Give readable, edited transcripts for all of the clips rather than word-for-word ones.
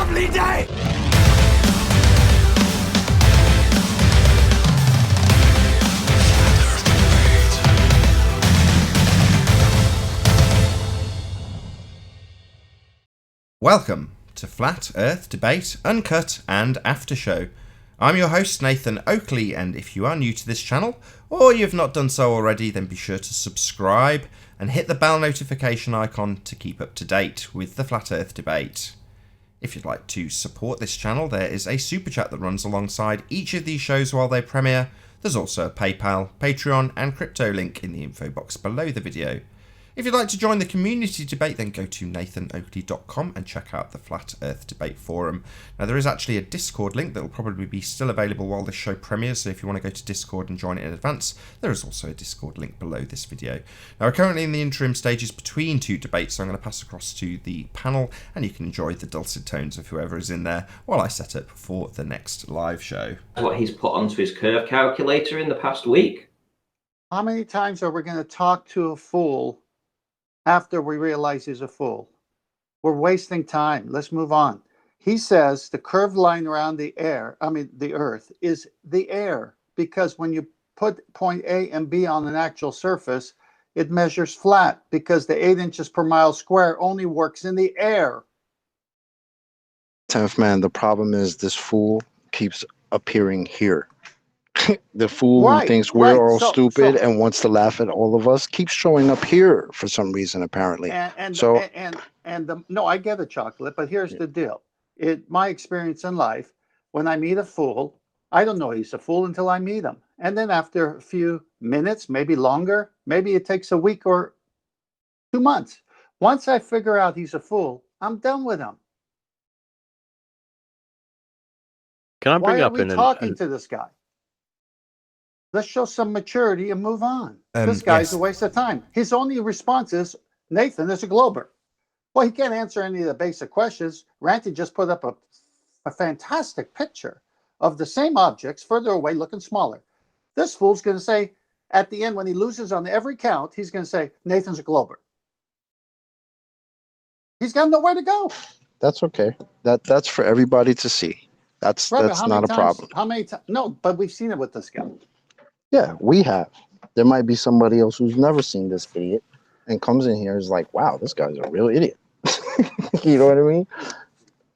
lovely day! Welcome to Flat Earth Debate, Uncut and After Show. I'm your host Nathan Oakley, and if you are new to this channel, or you've not done so already, then be sure to subscribe and hit the bell notification icon to keep up to date with the Flat Earth Debate. If you'd like to support this channel, there is a super chat that runs alongside each of these shows while they premiere. There's also a PayPal, Patreon and crypto link in the info box below the video. If you'd like to join the community debate, then go to nathanoakley.com and check out the Flat Earth Debate Forum. Now, there is actually a Discord link that will probably be still available while this show premieres, so if you want to go to Discord and join it in advance, there is also a Discord link below this video. Now, we're currently in the interim stages between two debates, so I'm going to pass across to the panel, and you can enjoy the dulcet tones of whoever is in there while I set up for the next live show. What he's put onto his curve calculator in the past week. How many times are we going to talk to a fool after we realize he's a fool? We're wasting time. Let's move on. He says the curved line around the Earth is the air, because when you put point A and B on an actual surface, it measures flat, because the 8 inches per mile square only works in the air. 10th man, the problem is this fool keeps appearing here. The fool who thinks we're all stupid and wants to laugh at all of us keeps showing up here for some reason, apparently. No, I get it, Chocolate, but here's the deal. My experience in life, when I meet a fool, I don't know he's a fool until I meet him. And then after a few minutes, maybe longer, maybe it takes a week or 2 months. Once I figure out he's a fool, I'm done with him. Can I bring Why are up we talking to this guy? Let's show some maturity and move on. This guy's a waste of time. His only response is, Nathan is a glober. Well, he can't answer any of the basic questions. Ranty just put up a fantastic picture of the same objects further away looking smaller. This fool's going to say, at the end when he loses on every count, he's going to say, Nathan's a glober. He's got nowhere to go. That's okay. That's for everybody to see. That's not a problem. How many times? No, but we've seen it with this guy. Yeah, we have. There might be somebody else who's never seen this idiot and comes in here and is like, wow, this guy's a real idiot. You know what I mean?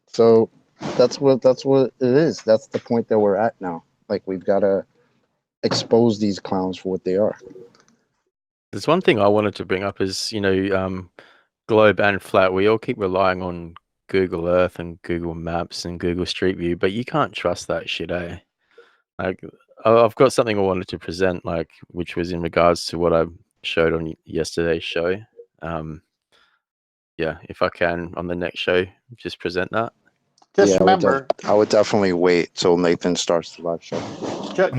So that's what it is. That's the point that we're at now. Like, we've got to expose these clowns for what they are. There's one thing I wanted to bring up is, globe and flat. We all keep relying on Google Earth and Google Maps and Google Street View, but you can't trust that shit, eh? Like, I've got something I wanted to present, which was in regards to what I showed on yesterday's show. If I can on the next show, just present that. Just remember, I would definitely wait till Nathan starts the live show. I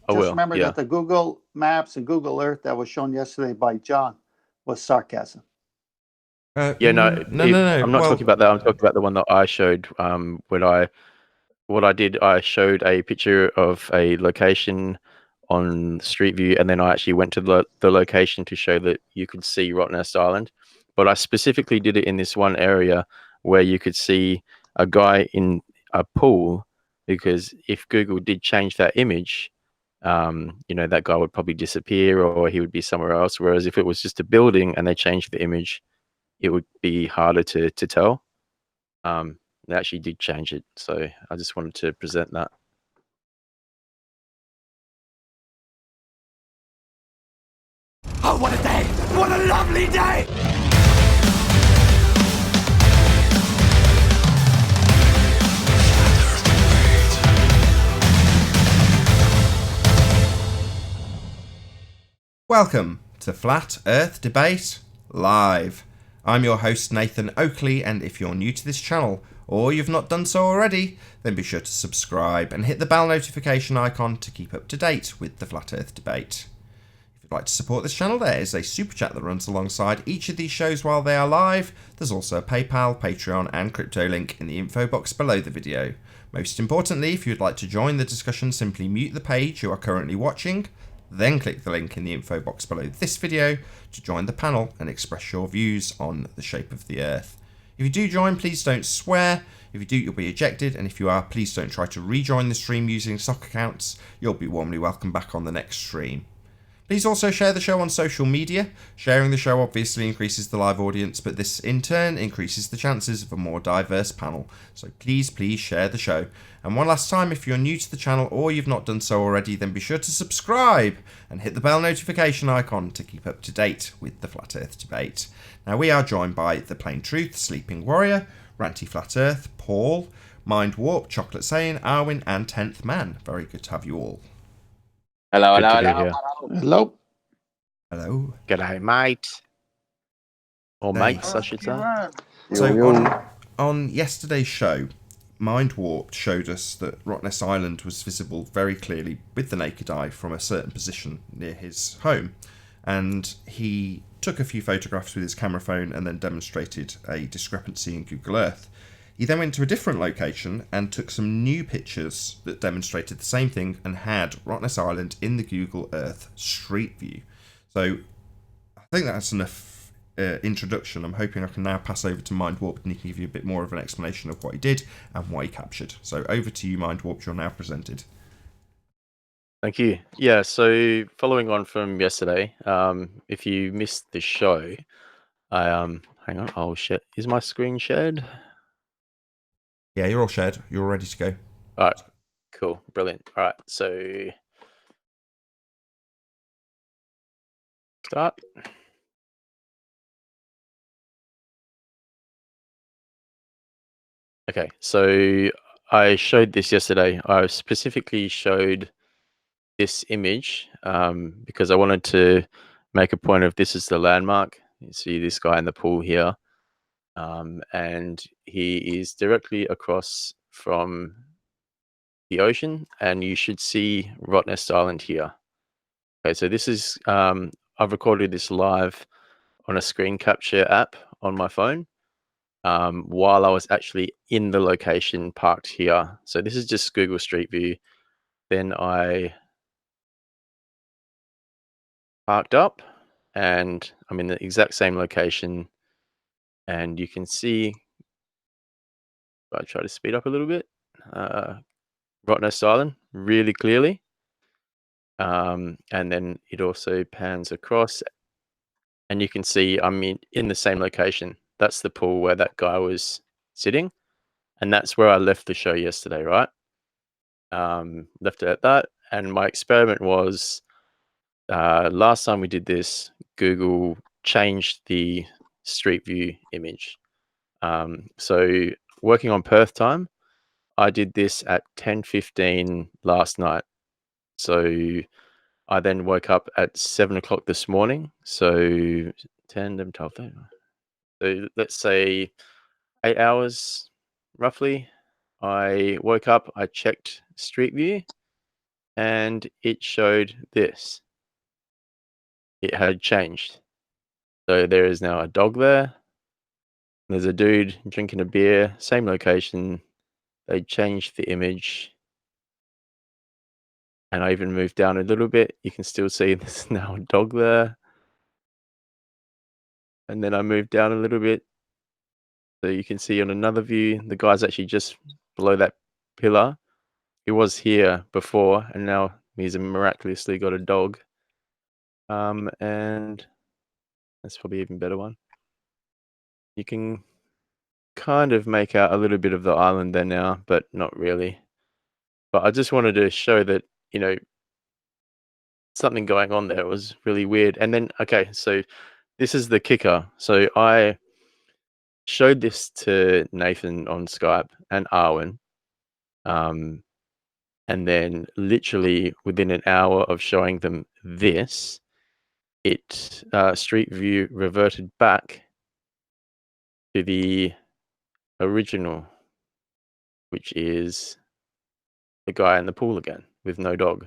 will. Remember that the Google Maps and Google Earth that was shown yesterday by John was sarcasm. No. I'm not talking about that. I'm talking about the one that I showed. What I did, I showed a picture of a location on Street View, and then I actually went to the location to show that you could see Rottnest Island. But I specifically did it in this one area where you could see a guy in a pool, because if Google did change that image, that guy would probably disappear or he would be somewhere else. Whereas if it was just a building and they changed the image, it would be harder to tell. They actually did change it, so I just wanted to present that. Oh, what a day! What a lovely day! Welcome to Flat Earth Debate Live. I'm your host Nathan Oakley, and if you're new to this channel, or you've not done so already, then be sure to subscribe and hit the bell notification icon to keep up to date with the Flat Earth Debate. If you'd like to support this channel, there is a super chat that runs alongside each of these shows while they are live. There's also a PayPal, Patreon and crypto link in the info box below the video. Most importantly, if you'd like to join the discussion, simply mute the page you are currently watching, then click the link in the info box below this video to join the panel and express your views on the shape of the Earth. If you do join, please don't swear. If you do, you'll be ejected, and if you are, please don't try to rejoin the stream using stock accounts. You'll be warmly welcomed back on the next stream. Please also share the show on social media. Sharing the show obviously increases the live audience, but this in turn increases the chances of a more diverse panel. So please share the show. And one last time, if you're new to the channel or you've not done so already, then be sure to subscribe and hit the bell notification icon to keep up to date with the Flat Earth debate. Now, we are joined by The Plain Truth, Sleeping Warrior, Ranty Flat Earth, Paul, Mind Warp, Chocolate Saiyan, Arwin, and 10th Man. Very good to have you all. Hello. Hello. G'day, mate. Or mates, I should say. So on yesterday's show, Mind Warped showed us that Rottnest Island was visible very clearly with the naked eye from a certain position near his home. And he took a few photographs with his camera phone and then demonstrated a discrepancy in Google Earth. He then went to a different location and took some new pictures that demonstrated the same thing and had Rottnest Island in the Google Earth Street View. So I think that's enough introduction. I'm hoping I can now pass over to Mind Warped and he can give you a bit more of an explanation of what he did and what he captured. So over to you, Mind Warped. You're now presented. Thank you. Yeah, so following on from yesterday, if you missed the show, I hang on. Oh shit, is my screen shared? Yeah, you're all shared. You're all ready to go. All right, cool, brilliant. All right, so start. Okay, so I showed this yesterday. I specifically showed this image because I wanted to make a point of this is the landmark. You see this guy in the pool here. And he is directly across from the ocean, and you should see Rottnest Island here. Okay, so this is I've recorded this live on a screen capture app on my phone while I was actually in the location parked here. So this is just Google Street View. Then I parked up and I'm in the exact same location, and you can see, I try to speed up a little bit, Rottnest Island really clearly. And then it also pans across and you can see I'm in the same location. That's the pool where that guy was sitting. And that's where I left the show yesterday, right? Left it at that. And my experiment was last time we did this, Google changed the Street View image. So working on Perth time, I did this at 10:15 last night. So I then woke up at 7 o'clock this morning. So 10, 11, 12, 13. So let's say 8 hours roughly. I woke up, I checked Street View, and it showed this. It had changed. So there is now a dog there. There's a dude drinking a beer, same location. They changed the image. And I even moved down a little bit. You can still see there's now a dog there. And then I moved down a little bit. So you can see on another view, the guy's actually just below that pillar. He was here before, and now he's miraculously got a dog. And that's probably an even better one. You can kind of make out a little bit of the island there now, but not really. But I just wanted to show that, something going on there. It was really weird. And then, okay, so this is the kicker. So I showed this to Nathan on Skype and Arwin. And then literally within an hour of showing them this, Street View reverted back to the original, which is the guy in the pool again with no dog.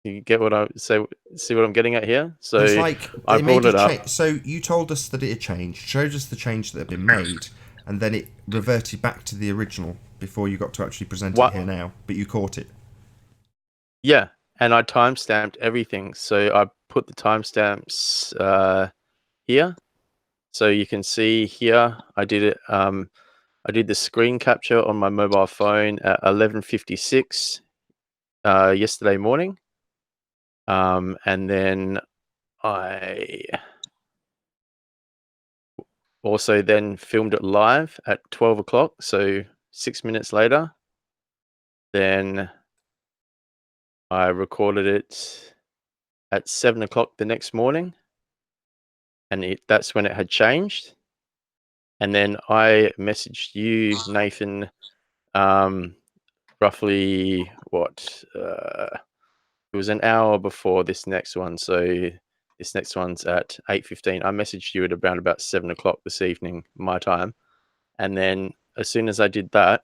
You get what I say? See what I'm getting at here? So it's like I brought it up. So you told us that it had changed, showed us the change that had been made, and then it reverted back to the original before you got to actually present it here now. But you caught it. Yeah, and I timestamped everything. So I put the timestamps here, So you can see here, I did it. I did the screen capture on my mobile phone at 11:56 yesterday morning, and then I also then filmed it live at 12 o'clock. So 6 minutes later, then I recorded it at 7 o'clock the next morning, and that's when it had changed. And then I messaged you, Nathan, roughly it was an hour before this next one. So this next one's at 8:15. I messaged you at around about 7 o'clock this evening, my time. And then as soon as I did that,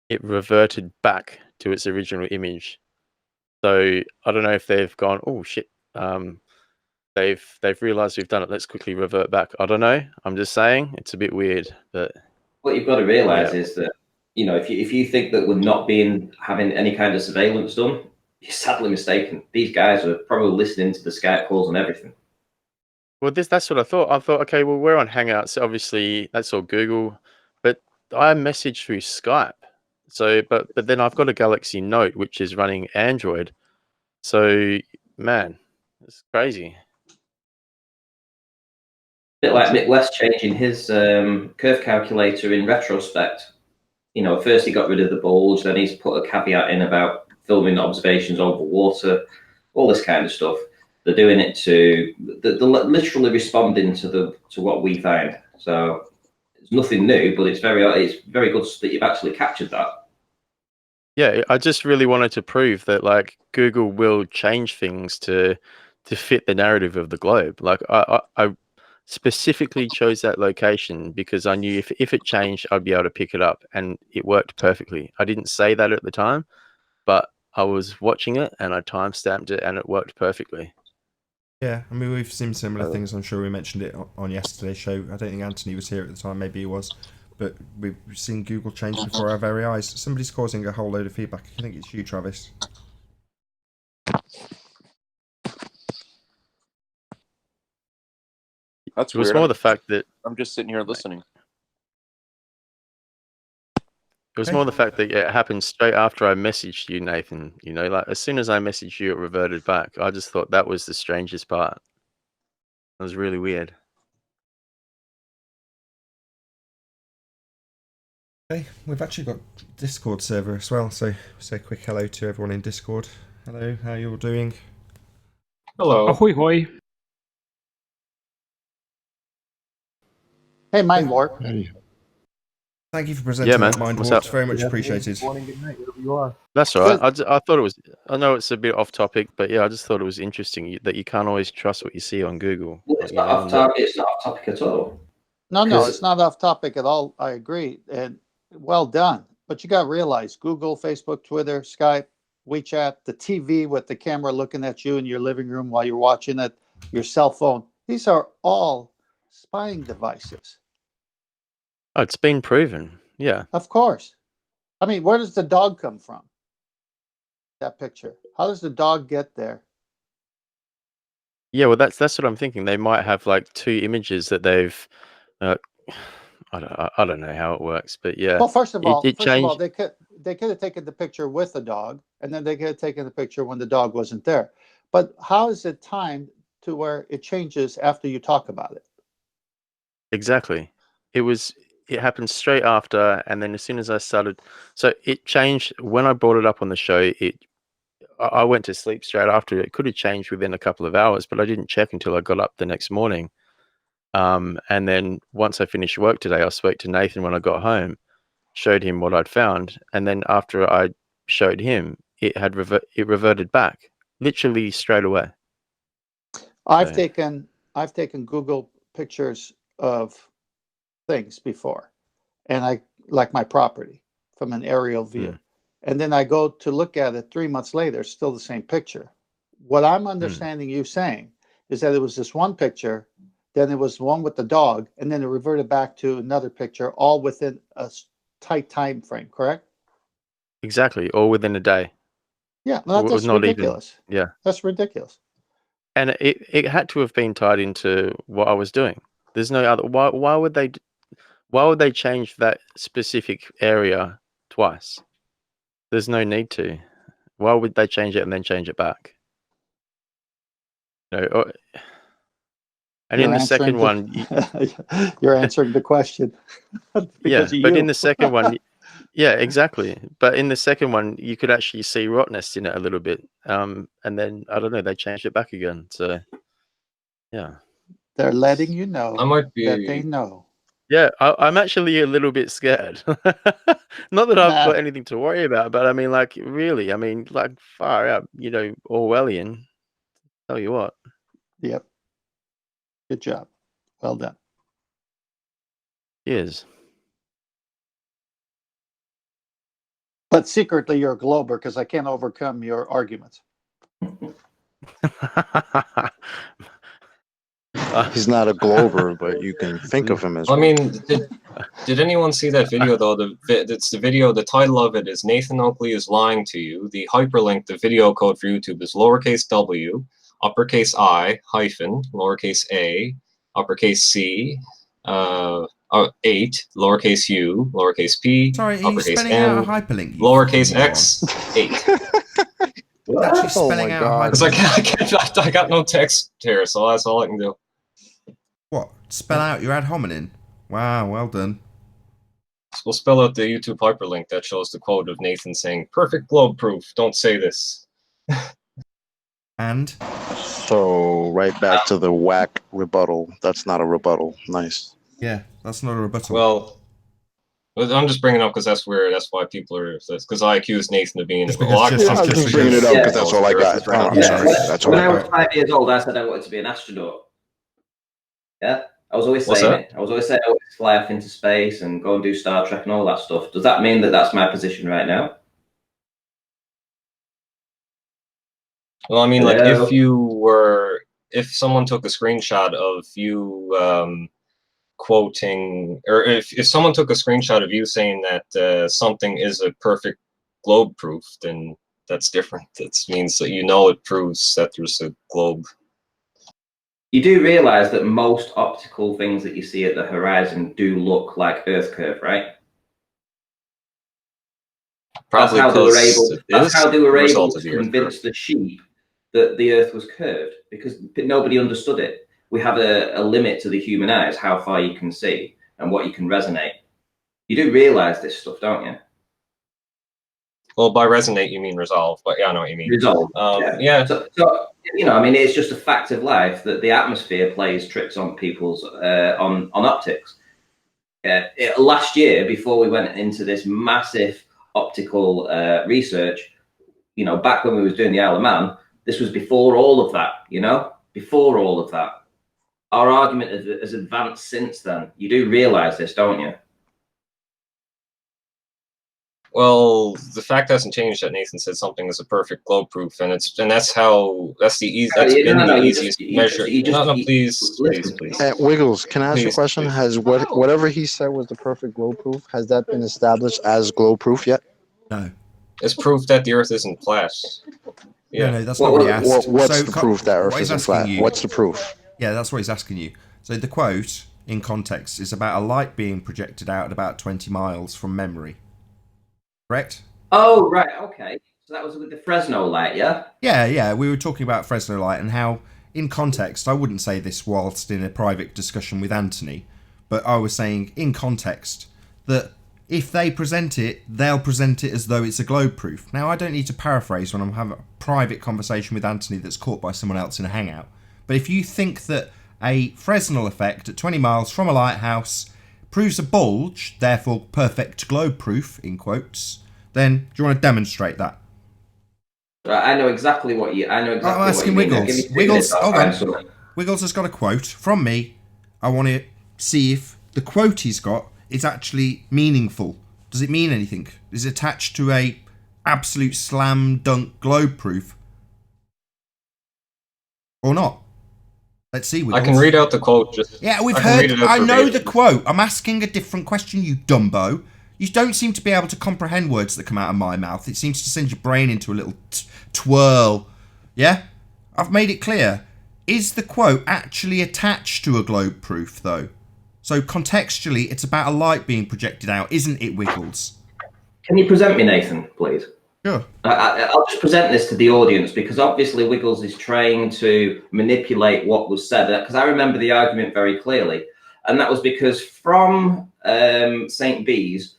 it reverted back to its original image. So I don't know if they've gone, oh shit, they've realized we've done it. Let's quickly revert back. I don't know. I'm just saying it's a bit weird, but what you've got to realize is that, you know, if you think that we're not having any kind of surveillance done, you're sadly mistaken. These guys are probably listening to the Skype calls and everything. Well, that's what I thought. I thought, okay, well, we're on Hangouts. So obviously, that's all Google, but I message through Skype. So, but then I've got a Galaxy Note which is running Android. So, man, it's crazy. A bit like Mick West changing his curve calculator in retrospect. You know, first he got rid of the bulge, then he's put a caveat in about filming observations over water, all this kind of stuff. They're doing it they're literally responding to what we find. So it's nothing new, but it's very good that you've actually captured that. Yeah, I just really wanted to prove that, like, Google will change things to fit the narrative of the globe. Like, I specifically chose that location because I knew if it changed, I'd be able to pick it up, and it worked perfectly. I didn't say that at the time, but I was watching it and I timestamped it, and it worked perfectly. Yeah, I mean, we've seen similar things. I'm sure we mentioned it on yesterday's show. I don't think Anthony was here at the time. Maybe he was. But we've seen Google change before our very eyes. Somebody's causing a whole load of feedback. I think it's you, Travis. That's It was weird. more the fact that I'm just sitting here listening. It was more the fact that it happened straight after I messaged you, Nathan. You know, like as soon as I messaged you, it reverted back. I just thought that was the strangest part. It was really weird. Okay, we've actually got Discord server as well, so say a quick hello to everyone in Discord. Hello, how are you all doing? Hello. Ahoy, hoy. Hey, Mind Warp. Hey. Thank you for presenting that, Mind What's Warp. up? It's very much appreciated. Good morning, good night, wherever you are. That's all right. I thought it was. I know it's a bit off topic, but yeah, I just thought it was interesting that you can't always trust what you see on Google. It's not off topic. It's not off topic at all. No, it's not off topic at all. I agree, and well done. But you got to realize, Google, Facebook, Twitter, Skype, WeChat, the TV with the camera looking at you in your living room while you're watching it, your cell phone. These are all spying devices. Oh, it's been proven. Yeah. Of course. I mean, where does the dog come from? That picture. How does the dog get there? Yeah, well, that's what I'm thinking. They might have like two images that they've. I don't know how it works, but yeah. Well, first of all, they could have taken the picture with the dog, and then they could have taken the picture when the dog wasn't there. But how is it timed to where it changes after you talk about it? Exactly. It happened straight after, and then as soon as I started, so it changed when I brought it up on the show. I went to sleep straight after. It could have changed within a couple of hours, but I didn't check until I got up the next morning. And then once I finished work today, I spoke to Nathan when I got home, showed him what I'd found, and then after I showed him, it reverted back literally straight away. I've taken Google pictures of things before, and I like my property from an aerial view, and then I go to look at it 3 months later, it's still the same picture. What I'm understanding you saying is that it was this one picture, then it was one with the dog, and then it reverted back to another picture, all within a tight time frame, correct? Exactly, all within a day. Yeah, that's not ridiculous. Even, yeah, that's ridiculous. And it had to have been tied into what I was doing. There's no other. Why would they? Why would they change that specific area twice? There's no need to. Why would they change it and then change it back? No. And You're in the second answering one, you're answering the question. yeah, Because of but you. in the second one, yeah, exactly. But in the second one, you could actually see rottenness in it a little bit. And then I don't know, they changed it back again. So, yeah. They're letting you know I might be. that they know. Yeah, I'm actually a little bit scared. Not that I've Nah. got anything to worry about, but I mean, like, really, I mean, like, far out, you know, Orwellian. Tell you what. Yep. Good job. Well done. Yes. But secretly, you're a glober because I can't overcome your arguments. He's not a glober, but you can think of him as I one. mean, did anyone see that video though? It's the video. The title of it is Nathan Oakley is lying to you. The hyperlink, the video code for YouTube is lowercase w, uppercase I, hyphen, lowercase a, uppercase c, 8, lowercase u, lowercase p, Sorry, are you uppercase spelling n, out a hyperlink? lowercase x, 8. Actually Oh spelling my out God. a Because hyperlink. I got no text here, so that's all I can do. What? Spell out your ad hominem? Wow, well done. We'll spell out the YouTube hyperlink that shows the quote of Nathan saying, "Perfect globe proof. Don't say this." And? So right back to the whack rebuttal. That's not a rebuttal. Nice. Yeah, that's not a rebuttal. Well, I'm just bringing it up because that's why people are. Because I accused Nathan of being. Just Well, because- just- I'm just just bringing it up because Yeah. that's all I got. I'm Yeah. sorry. That's all When I I was got. 5 years old, I said I wanted to be an astronaut. Yeah, I was always What's saying that? it. I was always saying I wanted to fly off into space and go and do Star Trek and all that stuff. Does that mean that that's my position right now? Well, I mean, like Hello? if someone took a screenshot of you quoting, or if someone took a screenshot of you saying that something is a perfect globe proof, then that's different. That means that it proves that there's a globe. You do realize that most optical things that you see at the horizon do look like Earth curve, right? Probably That's how they were able to the Earth convince the sheep that the Earth was curved, because nobody understood it. We have a limit to the human eyes, how far you can see and what you can resonate. You do realize this stuff, don't you? Well, by resonate you mean resolve, but yeah, I know what you mean. Resolve. Yeah. So I mean, it's just a fact of life that the atmosphere plays tricks on people's on optics. Last year, before we went into this massive optical research, back when we was doing the Isle of Man, this was before all of that. Before all of that, our argument has advanced since then. You do realize this, don't you? Well, the fact hasn't changed that Nathan said something is a perfect globe proof, and that's the easiest measure. Please. Wiggles, can I ask you a question? Has whatever he said was the perfect globe proof, has that been established as globe proof yet? No. It's proof that the Earth isn't flat. Yeah, no, that's not what he asked. What's the proof that Earth isn't flat? What's the proof? Yeah, that's what he's asking you. So the quote, in context, is about a light being projected out at about 20 miles from memory. Correct? Oh, right, okay. So that was with the Fresno light, yeah? Yeah, we were talking about Fresno light and how, in context, I wouldn't say this whilst in a private discussion with Anthony, but I was saying, in context, that if they present it, they'll present it as though it's a globe proof. Now, I don't need to paraphrase when I'm having a private conversation with Anthony that's caught by someone else in a hangout. But if you think that a Fresnel effect at 20 miles from a lighthouse proves a bulge, therefore perfect globe proof, in quotes, then do you want to demonstrate that? I know exactly what you. I'm asking Wiggles. Wiggles, hold on. Wiggles has got a quote from me. I want to see if the quote he's got is actually meaningful. Does it mean anything? Is it attached to a absolute slam dunk globe proof or not? Let's see, Wiggles. I can read out the quote. We've heard. I know the quote. I'm asking a different question, you dumbo. You don't seem to be able to comprehend words that come out of my mouth. It seems to send your brain into a little twirl. Yeah? I've made it clear. Is the quote actually attached to a globe proof, though? So contextually, it's about a light being projected out, isn't it, Wiggles? Can you present me, Nathan, please? Sure. I'll just present this to the audience, because obviously Wiggles is trying to manipulate what was said, because I remember the argument very clearly. And that was because from St. Bees,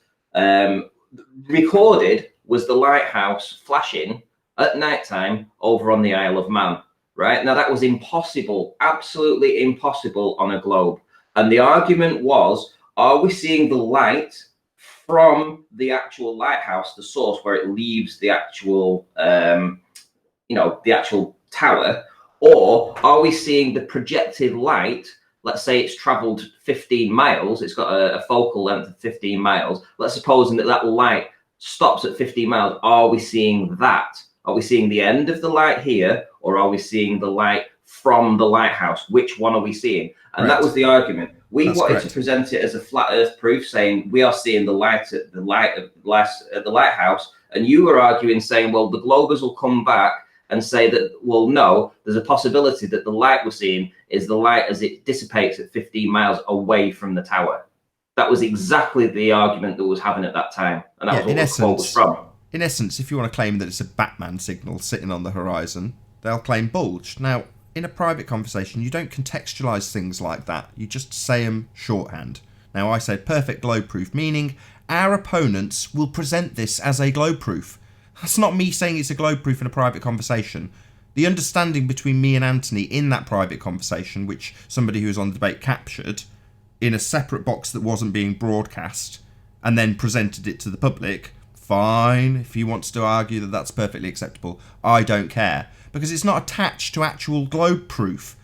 recorded was the lighthouse flashing at nighttime over on the Isle of Man, right? Now, that was impossible, absolutely impossible on a globe. And the argument was, are we seeing the light from the actual lighthouse, the source where it leaves the actual, the actual tower, or are we seeing the projected light? Let's say it's traveled 15 miles, it's got a focal length of 15 miles. Let's suppose that that light stops at 15 miles. Are we seeing that? Are we seeing the end of the light here, or are we seeing the light from the lighthouse? Which one are we seeing? And that was the argument. We wanted to present it as a flat Earth proof, saying we are seeing the light at the lighthouse, and you were arguing, saying, well, the globers will come back and say that, well, no, there's a possibility that the light we're seeing is the light as it dissipates at 15 miles away from the tower. That was exactly the argument that was happening at that time, and that was what the quote was from. In essence, if you want to claim that it's a Batman signal sitting on the horizon, they'll claim bulge. Now, in a private conversation, you don't contextualise things like that. You just say them shorthand. Now, I said perfect globe proof, meaning our opponents will present this as a globe proof. That's not me saying it's a globe proof in a private conversation. The understanding between me and Anthony in that private conversation, which somebody who was on the debate captured in a separate box that wasn't being broadcast and then presented it to the public, fine. If he wants to argue that that's perfectly acceptable, I don't care. Because it's not attached to actual globe proof.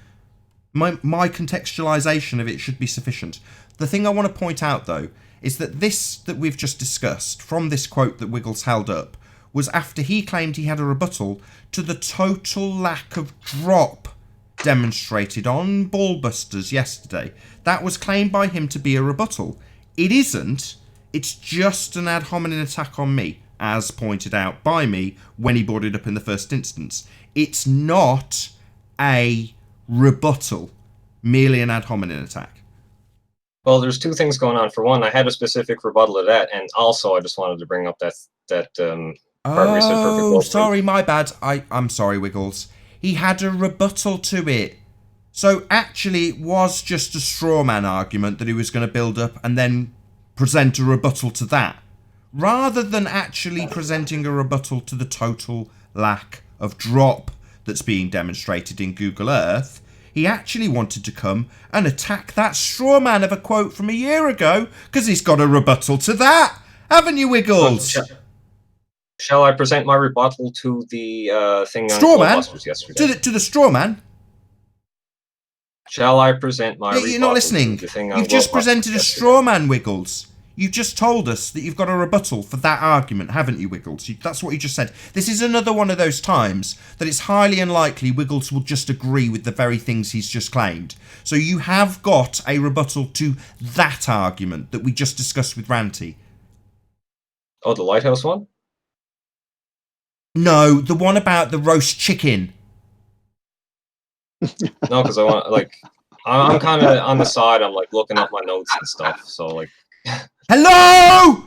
My contextualisation of it should be sufficient. The thing I want to point out, though, is that this that we've just discussed, from this quote that Wiggles held up, was after he claimed he had a rebuttal to the total lack of drop demonstrated on Ballbusters yesterday. That was claimed by him to be a rebuttal. It isn't. It's just an ad hominem attack on me, as pointed out by me when he brought it up in the first instance. It's not a rebuttal, merely an ad hominem attack. Well, there's two things going on. For one, I had a specific rebuttal to that, and also I just wanted to bring up that Oh, sorry, my bad. I'm sorry, Wiggles. He had a rebuttal to it. So actually, it was just a straw man argument that he was going to build up and then present a rebuttal to that, rather than actually presenting a rebuttal to the total lack of drop that's being demonstrated in Google Earth. He actually wanted to come and attack that straw man of a quote from a year ago, because he's got a rebuttal to that. Haven't you, Wiggles? Shall I present my rebuttal to the thing straw on man? yesterday? To the straw man? Shall I present my rebuttal? You're not listening. You've just presented a straw man, Wiggles. You've just told us that you've got a rebuttal for that argument, haven't you, Wiggles? That's what you just said. This is another one of those times that it's highly unlikely Wiggles will just agree with the very things he's just claimed. So you have got a rebuttal to that argument that we just discussed with Ranty. Oh, the lighthouse one? No, the one about the roast chicken. No, because I want, like, I'm kind of on the side. I'm, like, looking up my notes and stuff. So, like... Hello!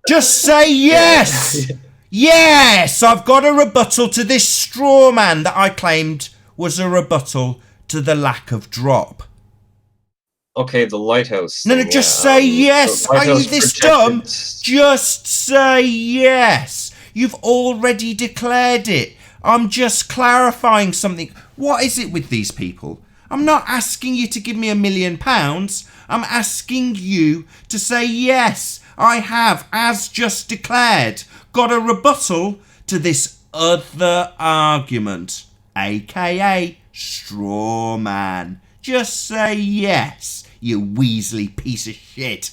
Just say yes! Yes! I've got a rebuttal to this straw man that I claimed was a rebuttal to the lack of drop. Okay, the lighthouse. No, just say yes! Are you this dumb? Just say yes! You've already declared it. I'm just clarifying something. What is it with these people? I'm not asking you to give me £1 million. I'm asking you to say, yes, I have, as just declared, got a rebuttal to this other argument, aka straw man. Just say yes, you Weasley piece of shit.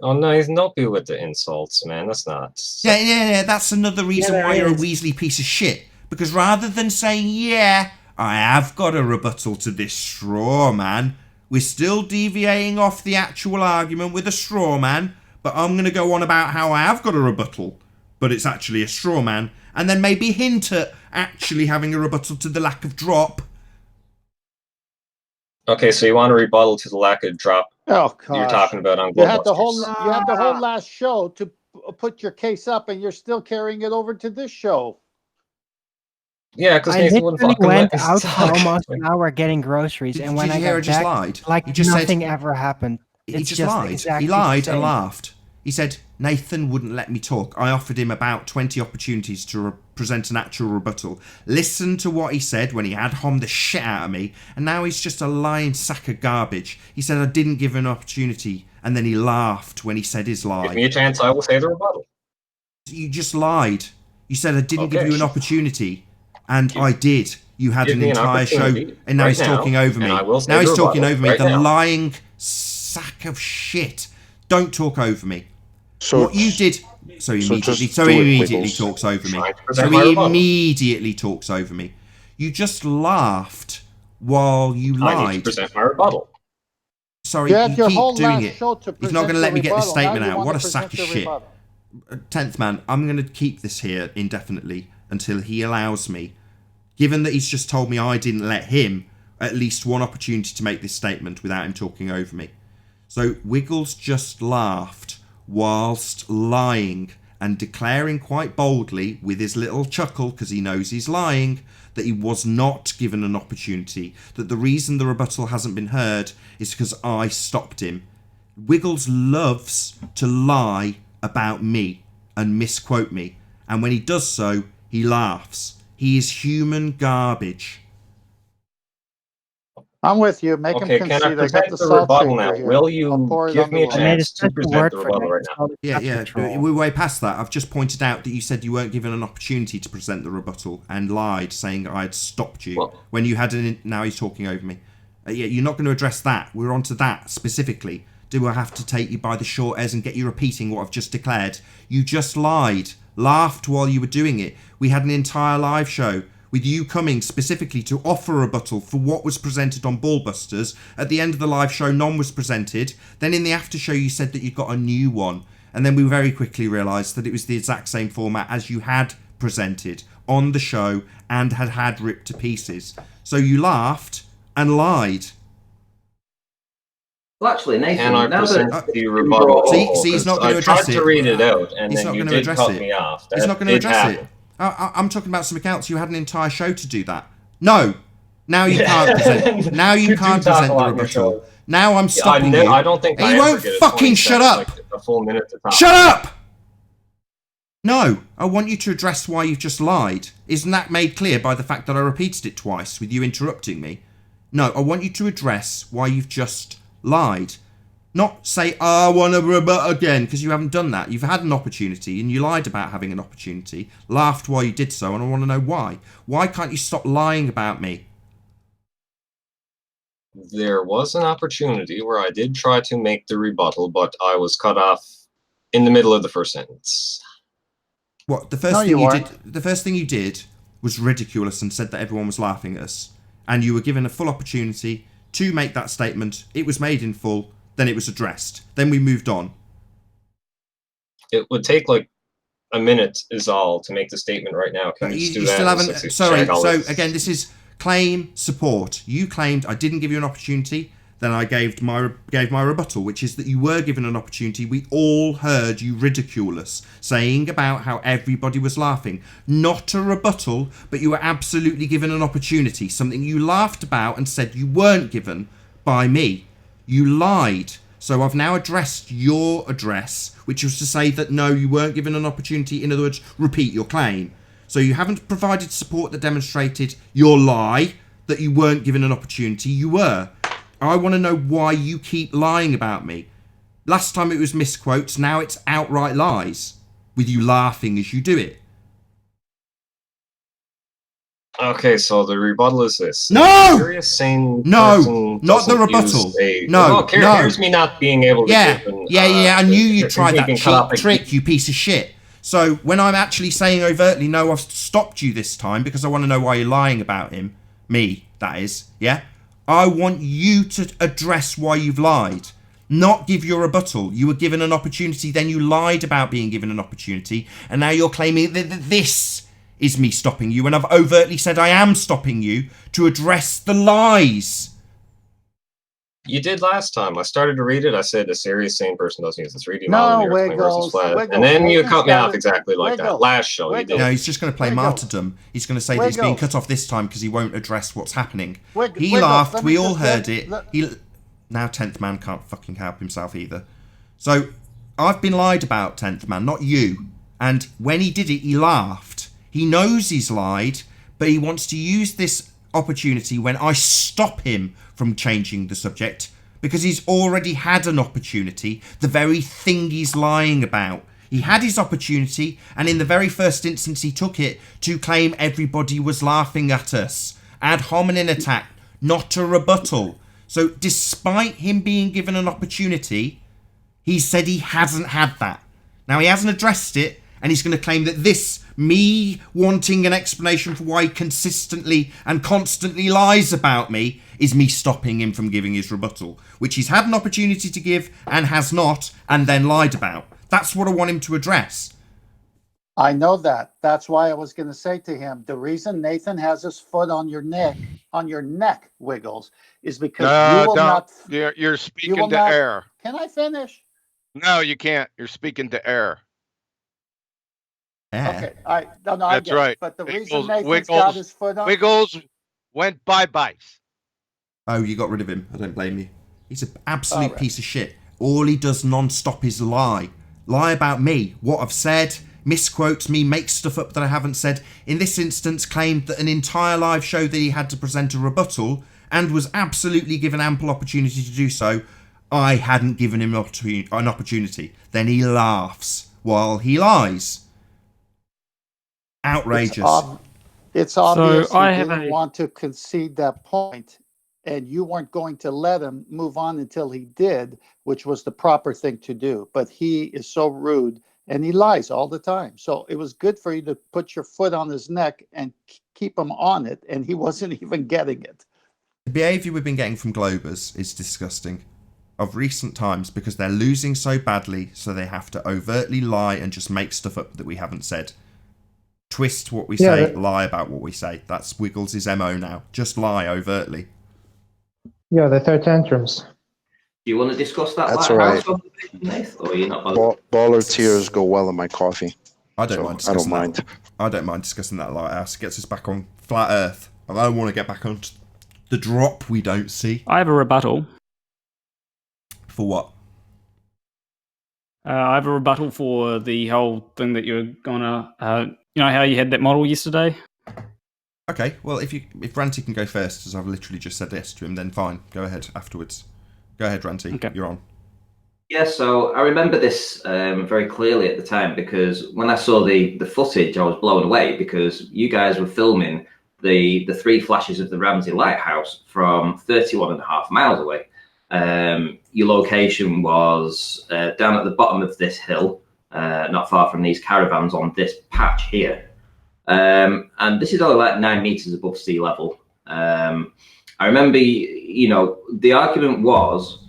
Oh, no, he's not good with the insults, man. That's not... Yeah, that's another reason why you're a Weasley piece of shit. Because rather than saying, yeah, I have got a rebuttal to this straw man, we're still deviating off the actual argument with a straw man, but I'm going to go on about how I have got a rebuttal, but it's actually a straw man, and then maybe hint at actually having a rebuttal to the lack of drop. Okay, so you want to rebuttal to the lack of drop you're talking about on you had the whole last show to put your case up, and you're still carrying it over to this show. Yeah, because Nathan wouldn't fucking went out for almost an hour getting groceries, and when I got just back, lied? like he just nothing said, ever happened. He just lied. He lied and laughed. He said, Nathan wouldn't let me talk. I offered him about 20 opportunities to present an actual rebuttal. Listen to what he said when he had hommed the shit out of me, and now he's just a lying sack of garbage. He said I didn't give him an opportunity, and then he laughed when he said his lie. Give me a chance, I will say the rebuttal. You just lied. You said I didn't give you an opportunity, and I did. You had an entire show, and now he's talking over me. Now he's talking over me. The lying sack of shit. Don't talk over me. So what you did, so he immediately talks over me. So he immediately talks over me. You just laughed while you lied. I need to present my rebuttal. Sorry, you keep doing it. He's not going to let me get the statement out. What a sack of shit. 10th man, I'm going to keep this here indefinitely until he allows me. Given that he's just told me I didn't let him at least one opportunity to make this statement without him talking over me. So Wiggles just laughed whilst lying and declaring quite boldly with his little chuckle, because he knows he's lying, that he was not given an opportunity, that the reason the rebuttal hasn't been heard is because I stopped him. Wiggles loves to lie about me and misquote me, and when he does so, he laughs. He is human garbage. I'm with you. Make him concede. Can I present the rebuttal now? Will you give me a chance to present the rebuttal right now? Yeah. We're way past that. I've just pointed out that you said you weren't given an opportunity to present the rebuttal and lied, saying I had stopped you when you had an. Now he's talking over me. You're not going to address that. We're on to that specifically. Do I have to take you by the short hairs and get you repeating what I've just declared? You just lied, laughed while you were doing it. We had an entire live show with you coming specifically to offer a rebuttal for what was presented on Ballbusters. At the end of the live show, none was presented. Then in the after show, you said that you got a new one. And then we very quickly realised that it was the exact same format as you had presented on the show and had ripped to pieces. So you laughed and lied. Well, actually, Nathan, can I present the rebuttal? See, he's not going to address it. I tried to read it out, and he's then you did cut me off. He's not going to address it. I'm talking about something else. You had an entire show to do that. No. Now you can't present. Now you can't present the rebuttal. Now I'm stopping you. I don't think he won't fucking shut up. Like a full minute to talk. Shut up! No, I want you to address why you've just lied. Isn't that made clear by the fact that I repeated it twice with you interrupting me? No, I want you to address why you've just lied. Not say, I want to rebut again, because you haven't done that. You've had an opportunity, and you lied about having an opportunity, laughed while you did so, and I want to know why. Why can't you stop lying about me? There was an opportunity where I did try to make the rebuttal, but I was cut off in the middle of the first sentence. What, the first thing you did was ridiculous and said that everyone was laughing at us. And you were given a full opportunity to make that statement. It was made in full. Then it was addressed. Then we moved on. It would take like a minute is all to make the statement right now. Can you do that? Still haven't. Sorry. So again, this is claim support. You claimed I didn't give you an opportunity. Then I gave my rebuttal, which is that you were given an opportunity. We all heard you ridicule us, saying about how everybody was laughing. Not a rebuttal, but you were absolutely given an opportunity. Something you laughed about and said you weren't given by me. You lied. So I've now addressed your address, which was to say that no, you weren't given an opportunity. In other words, repeat your claim. So you haven't provided support that demonstrated your lie, that you weren't given an opportunity. You were. I want to know why you keep lying about me. Last time it was misquotes, now it's outright lies, with you laughing as you do it. Okay, so the rebuttal is this. No! Not the rebuttal. Here's me not being able to I knew you'd try that cheap trick, you piece of shit. So when I'm actually saying overtly, no, I've stopped you this time because I want to know why you're lying about him. Me, that is, yeah? I want you to address why you've lied. Not give your rebuttal. You were given an opportunity, then you lied about being given an opportunity, and now you're claiming that this is me stopping you, and I've overtly said I am stopping you to address the lies. You did last time. I started to read it. I said a serious sane person doesn't use this reading model. No, Wiggles. And then you cut me off exactly like that. Last show you did. No, he's just going to play martyrdom. He's going to say that he's being cut off this time because he won't address what's happening. He laughed. We all heard it. Now 10th Man can't fucking help himself either. So I've been lied about, 10th Man, not you. And when he did it, he laughed. He knows he's lied, but he wants to use this opportunity when I stop him from changing the subject, because he's already had an opportunity, the very thing he's lying about. He had his opportunity, and in the very first instance he took it to claim everybody was laughing at us. Ad hominem attack, not a rebuttal. So despite him being given an opportunity, he said he hasn't had that. Now he hasn't addressed it, and he's going to claim that this, me wanting an explanation for why he consistently and constantly lies about me, is me stopping him from giving his rebuttal, which he's had an opportunity to give and has not, and then lied about. That's what I want him to address. I know that. That's why I was going to say to him, the reason Nathan has his foot on your neck, Wiggles, is because you will not. You're speaking to air. Can I finish? No, you can't. You're speaking to air. Okay, all right. No, that's right. But the reason Nathan's got his foot on... Wiggles went bye-bye. Oh, you got rid of him. I don't blame you. He's an absolute piece of shit. All he does non-stop is lie. Lie about me, what I've said, misquotes me, makes stuff up that I haven't said. In this instance, claimed that an entire live show that he had to present a rebuttal, and was absolutely given ample opportunity to do so. I hadn't given him an opportunity. Then he laughs while he lies. Outrageous. It's obvious he didn't want to concede that point, and you weren't going to let him move on until he did, which was the proper thing to do. But he is so rude, and he lies all the time. So it was good for you to put your foot on his neck and keep him on it, and he wasn't even getting it. The behaviour we've been getting from Globers is disgusting. Of recent times, because they're losing so badly, so they have to overtly lie and just make stuff up that we haven't said. Twist what we say, lie about what we say. That's Wiggles' MO now. Just lie overtly. Yeah, they throw tantrums. Do you want to discuss that? That's all right. Or are you not Baller tears go well in my coffee. I don't mind discussing that. I don't mind discussing that lighthouse. It gets us back on flat Earth. I don't want to get back on the drop we don't see. I have a rebuttal. For what? I have a rebuttal for the whole thing that you're gonna, you know how you had that model yesterday? Okay, well, if Ranty can go first, as I've literally just said this to him, then fine. Go ahead afterwards. Go ahead, Ranty. Okay. You're on. Yeah, so I remember this very clearly at the time, because when I saw the footage, I was blown away, because you guys were filming the 3 flashes of the Ramsey Lighthouse from 31.5 miles away. Your location was down at the bottom of this hill, not far from these caravans on this patch here. And this is only like 9 meters above sea level. I remember, you know, the argument was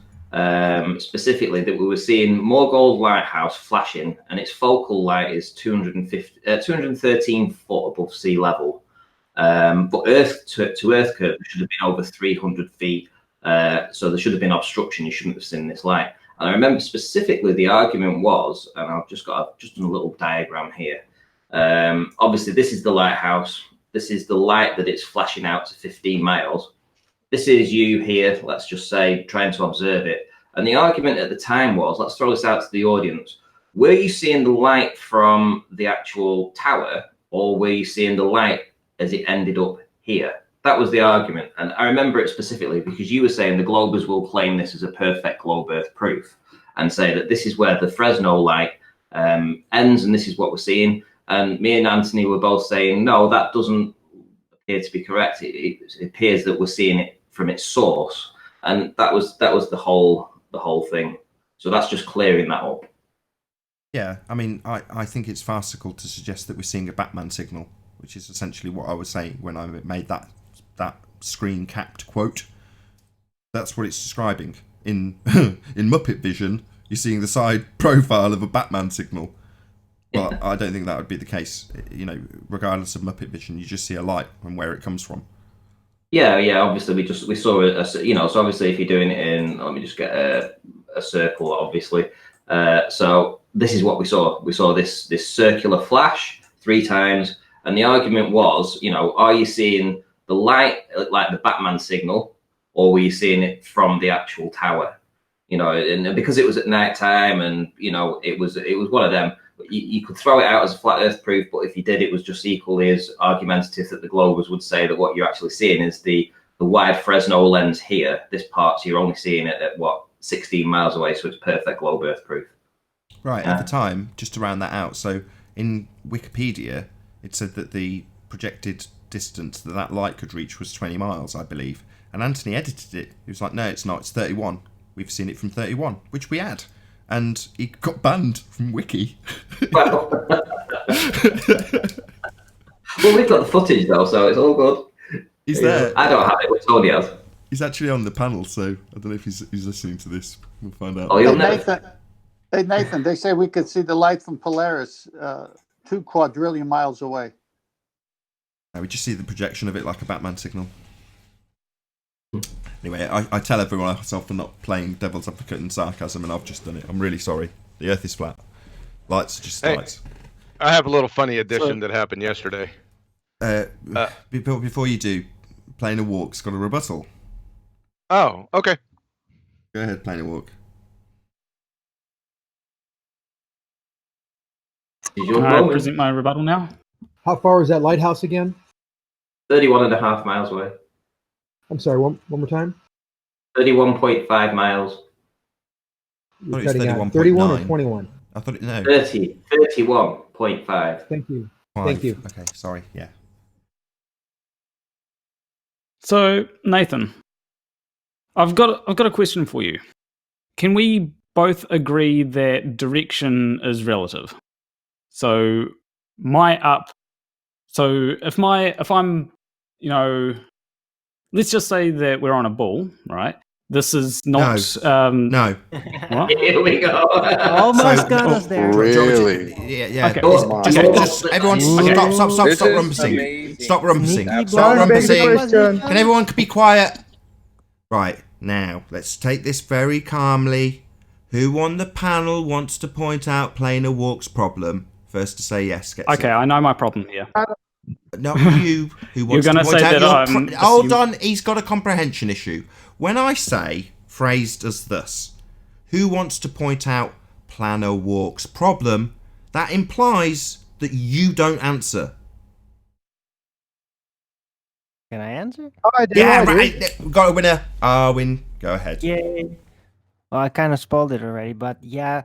specifically that we were seeing more gold lighthouse flashing, and its focal light is 213 foot above sea level. But Earth to Earth curve should have been over 300 feet. So there should have been obstruction. You shouldn't have seen this light. And I remember specifically the argument was, and I've just done a little diagram here. Obviously, this is the lighthouse. This is the light that it's flashing out to 15 miles. This is you here, let's just say, trying to observe it. And the argument at the time was, let's throw this out to the audience. Were you seeing the light from the actual tower, or were you seeing the light as it ended up here? That was the argument. And I remember it specifically because you were saying the Globers will claim this as a perfect globe Earth proof and say that this is where the Fresno light ends and this is what we're seeing. And me and Anthony were both saying, no, that doesn't appear to be correct. It appears that we're seeing it from its source. And that was the whole thing. So that's just clearing that up. Yeah, I mean, I think it's farcical to suggest that we're seeing a Batman signal, which is essentially what I was saying when I made that screen capped quote. That's what it's describing. In Muppet Vision, you're seeing the side profile of a Batman signal. But I don't think that would be the case. You know, regardless of Muppet Vision, you just see a light and where it comes from. Yeah. Obviously, we saw so obviously, if you're doing it in, let me just get a circle, obviously. So this is what we saw. We saw this circular flash 3 times, and the argument was, are you seeing the light like the Batman signal, or were you seeing it from the actual tower? And because it was at night time, and it was one of them. You could throw it out as a flat Earth proof, but if you did, it was just equally as argumentative that the Globers would say that what you're actually seeing is the wide Fresnel lens here. This part, so you're only seeing it at 16 miles away, so it's perfect globe Earth proof. Right, at the time, just to round that out, so in Wikipedia, it said that the projected distance that light could reach was 20 miles, I believe. And Anthony edited it. He was like, no, it's not, it's 31. We've seen it from 31, which we had. And he got banned from Wiki. Well, we've got the footage, though, so it's all good. He's there. I don't have it, but Tony has. He's actually on the panel, so I don't know if he's listening to this. We'll find out. Oh, you'll never... Hey, Nathan, they say we could see the light from Polaris 2 quadrillion miles away. We just see the projection of it like a Batman signal. Anyway, I tell everyone else for not playing devil's advocate and sarcasm, and I've just done it. I'm really sorry. The Earth is flat. Lights are just lights. I have a little funny addition that happened yesterday. Before you do, Planar Walk's got a rebuttal. Oh, okay. Go ahead, Planar Walk. I present my rebuttal now. How far is that lighthouse again? 31.5 miles away. I'm sorry, one more time? 31.5 miles. You're cutting out 31 or 21? I thought no. 31.5. Thank you. 5. Thank you. Okay, sorry. Yeah. So, Nathan, I've got a question for you. Can we both agree that direction is relative? So if I'm, let's just say that we're on a ball, right? This is not... No. What? Here we go. Almost got us there. Really? Yeah. Okay. Just everyone stop rumpusing. Stop rumpusing. Stop rumpusing. Can everyone be quiet? Right, now, let's take this very calmly. Who on the panel wants to point out Planar Walk's problem? First to say yes gets Okay, I know my problem here. Not you, who wants to point out your... Hold on, he's got a comprehension issue. When I say, phrased as thus, who wants to point out Planar Walk's problem, that implies that you don't answer. Can I answer? Oh, I do. Yeah, right. We've got a winner. Arwin, go ahead. Yay. Well, I kind of spoiled it already, but yeah,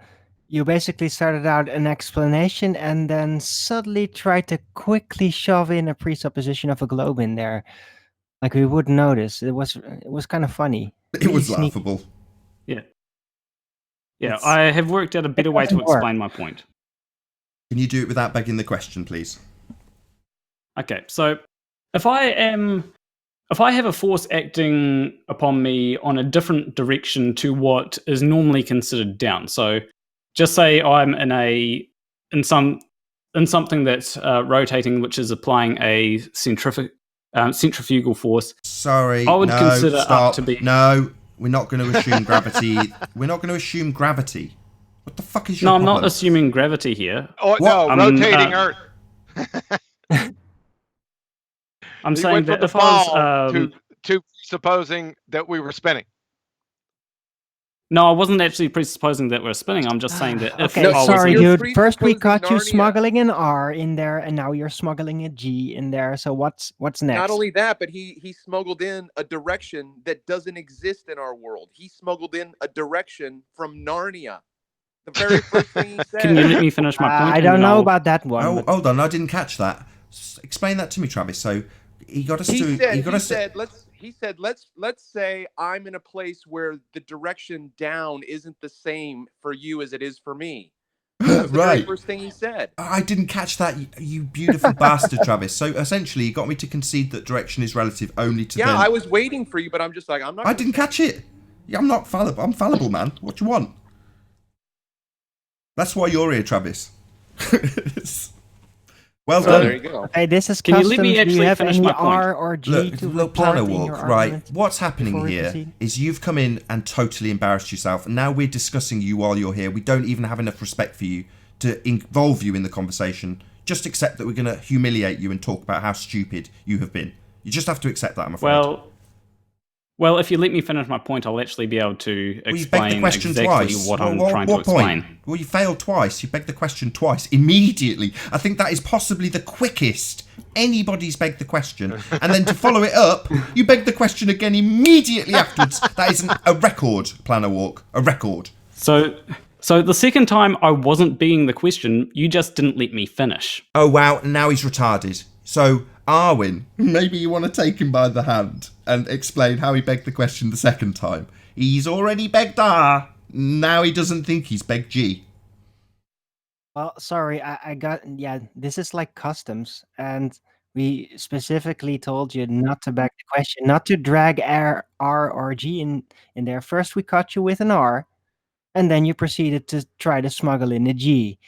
you basically started out an explanation and then suddenly tried to quickly shove in a presupposition of a globe in there. Like we wouldn't notice. It was kind of funny. It was laughable. Yeah. Yeah, I have worked out a better way to explain my point. Can you do it without begging the question, please? Okay, so if I have a force acting upon me on a different direction to what is normally considered down, so just say I'm in something that's rotating, which is applying a centrifugal force. Sorry, I would consider stop. up to be. No, we're not going to assume gravity. We're not going to assume gravity. What the fuck is your No, problem? I'm not assuming gravity here. Oh, no, rotating Earth. I'm saying that if I was to supposing that we were spinning. No, I wasn't actually presupposing that we're spinning. I'm just saying that if okay, I sorry, was dude. First we caught you smuggling an R in there, and now you're smuggling a G in there. So what's next? Not only that, but he smuggled in a direction that doesn't exist in our world. He smuggled in a direction from Narnia. The very first thing he said. Can you let me finish my point? I don't know about that one. Oh, hold on, I didn't catch that. Explain that to me, Travis. So he got us to. He said, let's say I'm in a place where the direction down isn't the same for you as it is for me. That's the very first thing he said. I didn't catch that, you beautiful bastard, Travis. So essentially, you got me to concede that direction is relative only to. Yeah, I was waiting for you, but I'm just like, I'm not. I didn't catch it. Yeah, I'm not fallible. I'm fallible, man. What do you want? That's why you're here, Travis. Well So done. there you go. Okay, this is Can you customs. let me Do actually you have finish any my point? R or G to Look, report in Planarwalk, your right? argument What's happening before we here proceed? is you've come in and totally embarrassed yourself, and now we're discussing you while you're here. We don't even have enough respect for you to involve you in the conversation. Just accept that we're going to humiliate you and talk about how stupid you have been. You just have to accept that, I'm afraid. Well, if you let me finish my point, I'll actually be able to Well, you begged the explain question exactly twice. what I'm trying to explain. Point? Well, you failed twice. You begged the question twice immediately. I think that is possibly the quickest anybody's begged the question. And then to follow it up, you begged the question again immediately afterwards. That is a record, Planarwalk. A record. So the second time I wasn't begging the question, you just didn't let me finish. Oh, wow. Now he's retarded. So, Arwin, maybe you want to take him by the hand and explain how he begged the question the second time. He's already begged R. Now he doesn't think he's begged G. Well, sorry, I got, this is like customs, and we specifically told you not to beg the question, not to drag R or G in there. First, we caught you with an R, and then you proceeded to try to smuggle in a G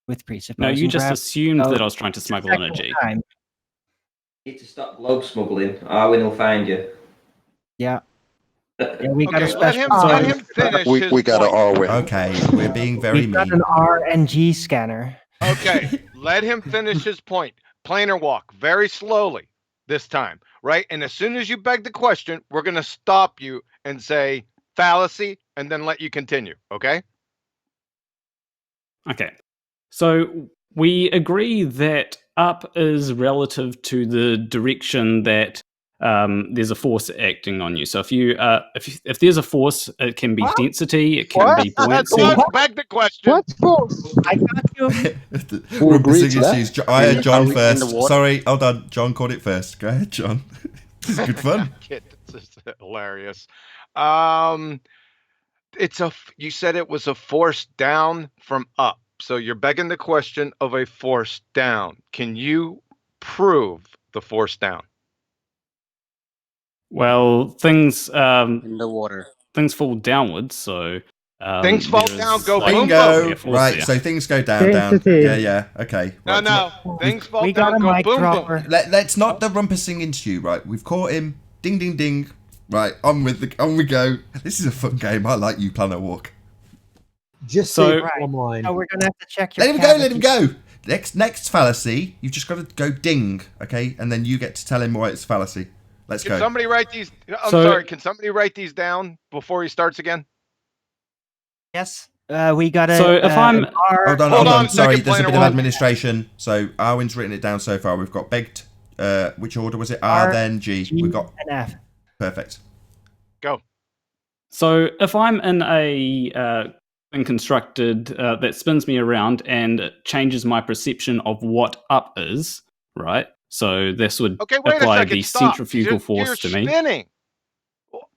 with presupposing. No, you just perhaps- assumed Oh, that I was trying to smuggle in a G. second time. You need to stop globe smuggling. Arwin will find you. Yeah. Yeah, we got a Okay, let special. him finish his We got an point. R with. Okay, we're being very We got mean. an R and G scanner. Okay, let him finish his point. Planarwalk, very slowly this time, right? And as soon as you beg the question, we're going to stop you and say fallacy and then let you continue, okay? Okay. So we agree that up is relative to the direction that there's a force acting on you. So if there's a force, it can be density, it can be buoyancy. Let's beg the question. What force? I got you. Who agreed to that? I heard John Are we in the first. water? Sorry, hold on. John caught it first. Go ahead, John. This is good fun. This is hilarious. You said it was a force down from up. So you're begging the question of a force down. Can you prove the force down? Well, things In the water. things fall downwards, so Things fall there is down, go likely boom, to be Bingo. a force Right, there. so things go down. Sensitive. Yeah. Okay. No, Right, no. Things fall We got down, a go mic boom, dropper. boom. Let's not the rumpus sing into you, right? We've caught him. Ding, ding, ding. Right, on we go. This is a fun game. I like you, Planarwalk. Just So- say plumb line. So we're gonna have to check your Let him go. Next fallacy. You've just got to go ding, okay? And then you get to tell him why it's fallacy. Let's Can go. somebody write these? I'm So- sorry. Can somebody write these down before he starts again? Yes. We got a. So if I'm- an R. Hold on. Hold on, Sorry, second there's a bit of Planarwalk. administration. So Arwin's written it down so far. We've got begged. Which order was it? R, R, then G. G, We've got and F. perfect. Go. So if I'm in a thing constructed that spins me around and it changes my perception of what up is, right? So this would Okay, wait a apply second. the Stop. centrifugal force You're to me. spinning.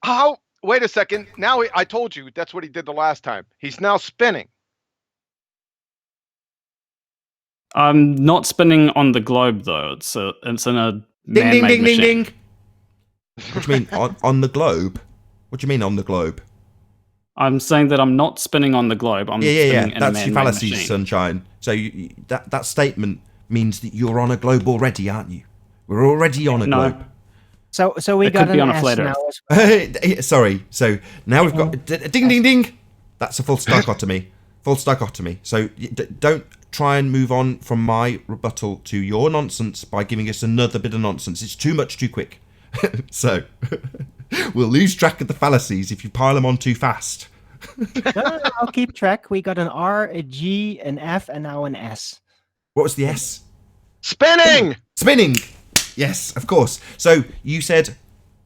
How? Wait a second. Now I told you that's what he did the last time. He's now spinning. I'm not spinning on the globe though. It's in a Ding, man-made ding, ding, machine. ding, ding. What do you mean on the globe? What do you mean on the globe? I'm saying that I'm not spinning on the globe. I'm spinning in a That's man-made your fallacies, machine. sunshine. So that statement means that you're on a globe already, aren't you? We're already on a No. globe. So we It got could be an on a S flat now. Earth. Sorry. So now we've got ding, ding, ding. That's a full dichotomy. Full dichotomy. So don't try and move on from my rebuttal to your nonsense by giving us another bit of nonsense. It's too much too quick. So we'll lose track of the fallacies if you pile them on too fast. No, I'll keep track. We got an R, a G, an F, and now an S. What was the S? Spinning. Spinning. Yes, of course. So you said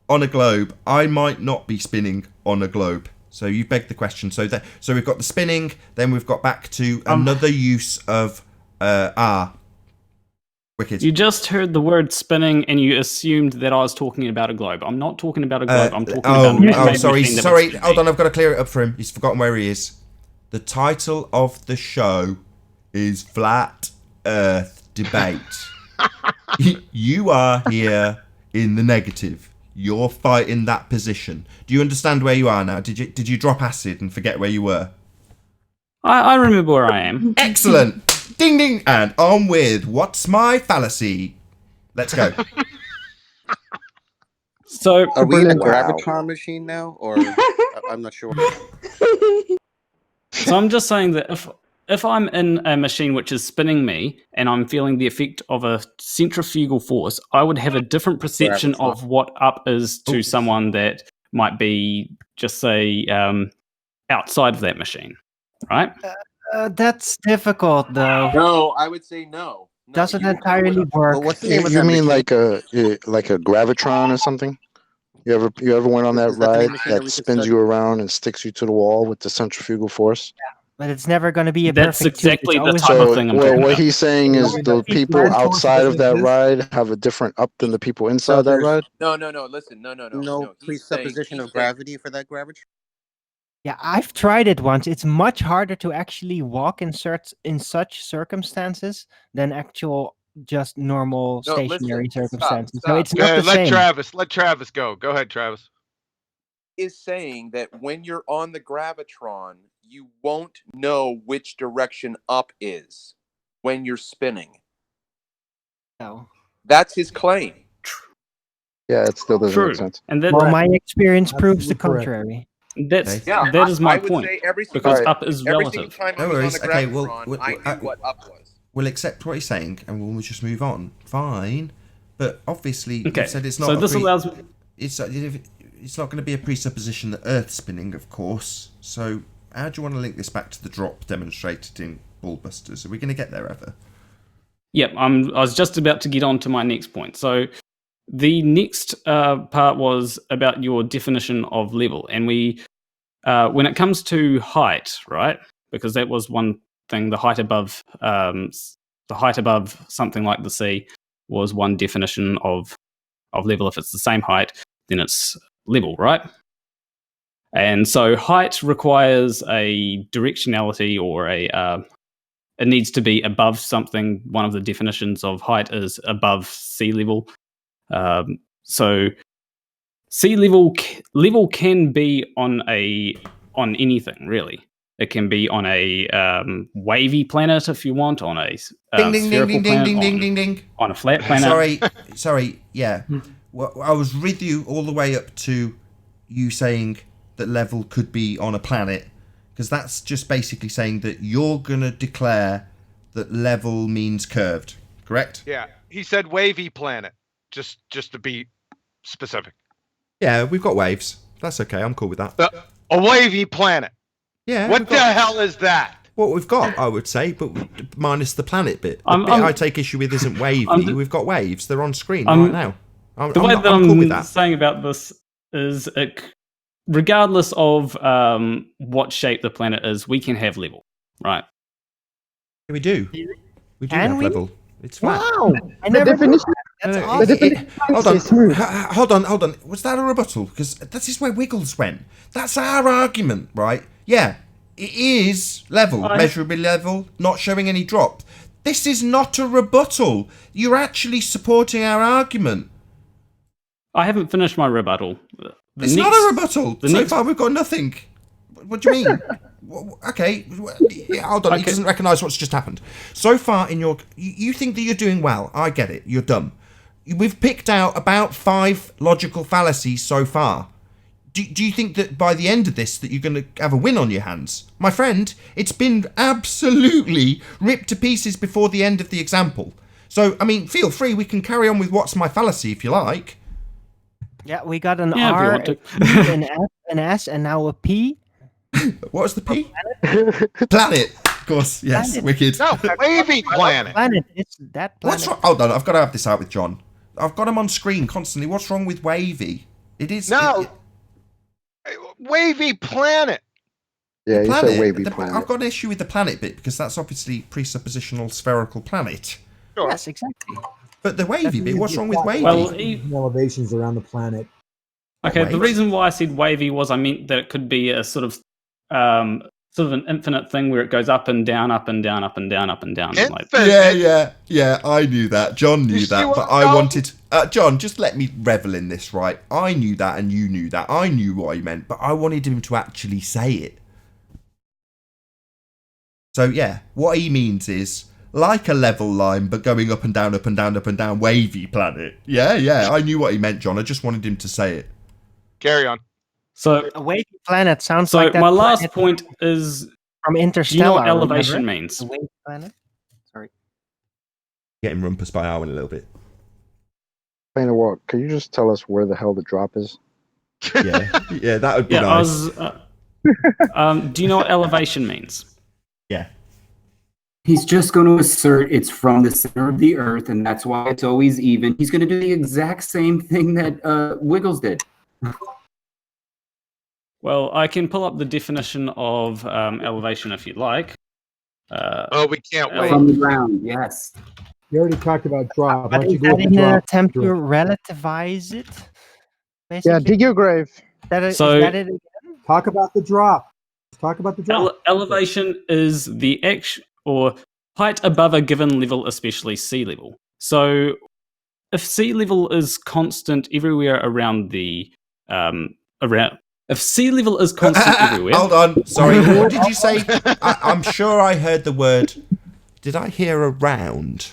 on a globe. I might not be spinning on a globe. So you begged the question. So we've got the spinning. Then we've got back to another use of R. Wicked. You just heard the word spinning and you assumed that I was talking about a globe. I'm not talking about a globe. I'm talking about a man-made sorry. machine that Sorry. was Hold on. I've got to clear it up for him. He's forgotten where he is. The title of the show is Flat Earth Debate. You are here in the negative. You're fighting that position. Do you understand where you are now? Did you drop acid and forget where you were? I remember where I am. Excellent. Ding ding, and on with what's my fallacy. Let's go. So Are we in a Wow. gravitron machine now, or I'm not sure. So I'm just saying that if I'm in a machine which is spinning me and I'm feeling the effect of a centrifugal force, I would have a different perception of what up is to someone that might be, just say, outside of that machine, right? That's difficult, though. No, I would say no. Doesn't entirely work. Well, what's the name of You that mean machine? like a gravitron or something? You ever went on that Is that the ride machine that that we could spins study? you around and sticks you to the wall with the centrifugal force? But it's never going to be a That's perfect tube. exactly It's the always type gonna of So, thing I'm well, talking what about. he's saying is the people outside of that ride have a different up than the people inside that there's ride? No. Listen, no. no presupposition of gravity for that gravitron. Yeah, I've tried it once. It's much harder to actually walk in such circumstances than actual just normal No, stationary listen, circumstances. stop. So it's Go not ahead, the same. let Travis go. Go ahead, Travis. Is saying that when you're on the gravitron, you won't know which direction up is when you're spinning. No. That's his claim. Yeah, it still doesn't True. make sense. And that, Well, my experience proves the Absolutely correct. contrary. that is my I would point. say every single, Because Alright. up is every single relative. time I No was worries. on the Okay, gravitron, I knew what up was. We'll accept what he's saying and we'll just move on. Fine. But obviously, Okay, you said it's not. so this allows me. It's not going to be a presupposition that Earth's spinning, of course. So how do you want to link this back to the drop demonstrated in Ballbusters? Are we going to get there ever? Yep, I was just about to get on to my next point. So the next part was about your definition of level, and we, when it comes to height, right? Because that was one thing. The height above something like the sea was one definition of level. If it's the same height, then it's level, right? And so height requires a directionality or it needs to be above something. One of the definitions of height is above sea level. So sea level can be on anything, really. It can be on a wavy planet if you want, on a spherical planet, on a flat planet. Sorry. Yeah, well, I was with you all the way up to you saying that level could be on a planet, because that's just basically saying that you're gonna declare that level means curved, correct? Yeah, he said wavy planet, just to be specific. Yeah, we've got waves. That's okay. I'm cool with that. A wavy planet. Yeah. What the hell is that? What we've got, I would say, but minus the planet bit. The bit I take issue with isn't wavy. We've got waves. They're on screen right now. The way that I'm cool with that. saying about this is, regardless of what shape the planet is, we can have level, right? We do. We do Can have we? level. It's flat. Wow! I never definition- That's No, awesome. Hold on. Was that a rebuttal? Because this is where Wiggles went. That's our argument, right? Yeah, it is level, measurably level, not showing any drop. This is not a rebuttal. You're actually supporting our argument. I haven't finished my rebuttal. It's not a rebuttal. So far, we've got nothing. What do you mean? Okay, hold on. He doesn't recognise what's just happened. So far, you think that you're doing well. I get it. You're dumb. We've picked out about 5 logical fallacies so far. Do you think that by the end of this that you're going to have a win on your hands? My friend, it's been absolutely ripped to pieces before the end of the example. So, I mean, feel free. We can carry on with what's my fallacy if you like. Yeah, we got an R, an F, an S, and now a P. What was the P? Planet. Of course, yes. Planet. Wicked. No, wavy planet. Planet. It's that planet. What's wrong? Hold on, I've got to have this out with John. I've got him on screen constantly. What's wrong with wavy? It is... No. Wavy planet. Yeah, you planet, said wavy planet. I've got an issue with the planet bit because that's obviously presuppositional spherical planet. Sure. Yes, exactly. But the wavy bit, what's wrong with wavy? Well, elevations around the planet. Okay, the Waves. reason why I said wavy was I meant that it could be a sort of an infinite thing where it goes up and down, up and down, up and down, up and down. Like, Yeah, I knew that. John knew that, but I wanted... John, just let me revel in this, right? I knew that and you knew that. I knew what he meant, but I wanted him to actually say it. So, yeah, what he means is like a level line, but going up and down, up and down, up and down, wavy planet. Yeah, I knew what he meant, John. I just wanted him to say it. Carry on. So a wavy planet sounds so like that. My last point is from Interstellar. Do you know what elevation means? A wavy planet. Sorry. Getting rumpus by Arwen a little bit. Planarwalk, could you just tell us where the hell the drop is? Yeah, that would be nice. Do you know what elevation means? Yeah. He's just going to assert it's from the center of the Earth, and that's why it's always even. He's going to do the exact same thing that Wiggles did. Well, I can pull up the definition of elevation if you'd like. We can't wait. From the ground, yes. You already talked about drop. Why But don't you is go that with in the an drop? attempt to relativize it? Basically? Yeah, dig your grave. Is that it again? Talk about the drop. Talk about the drop. Elevation is the or height above a given level, especially sea level. So if sea level is constant everywhere around the if sea level is constant everywhere. Hold on, sorry. What did you say? I'm sure I heard the word. Did I hear around?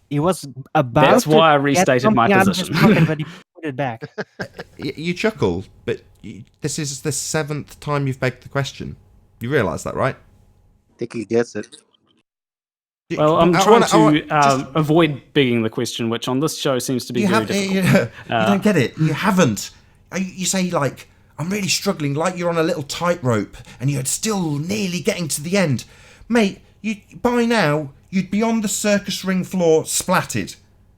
He was about. That's why I restated my position. But he put it back. You chuckle, but this is the 7th time you've begged the question. You realise that, right? I think he gets it. Well, I'm trying to avoid begging the question, which on this show seems to be very difficult. You don't get it. You haven't. You say, like, I'm really struggling, like you're on a little tightrope, and you're still nearly getting to the end. Mate, by now, you'd be on the circus ring floor splatted,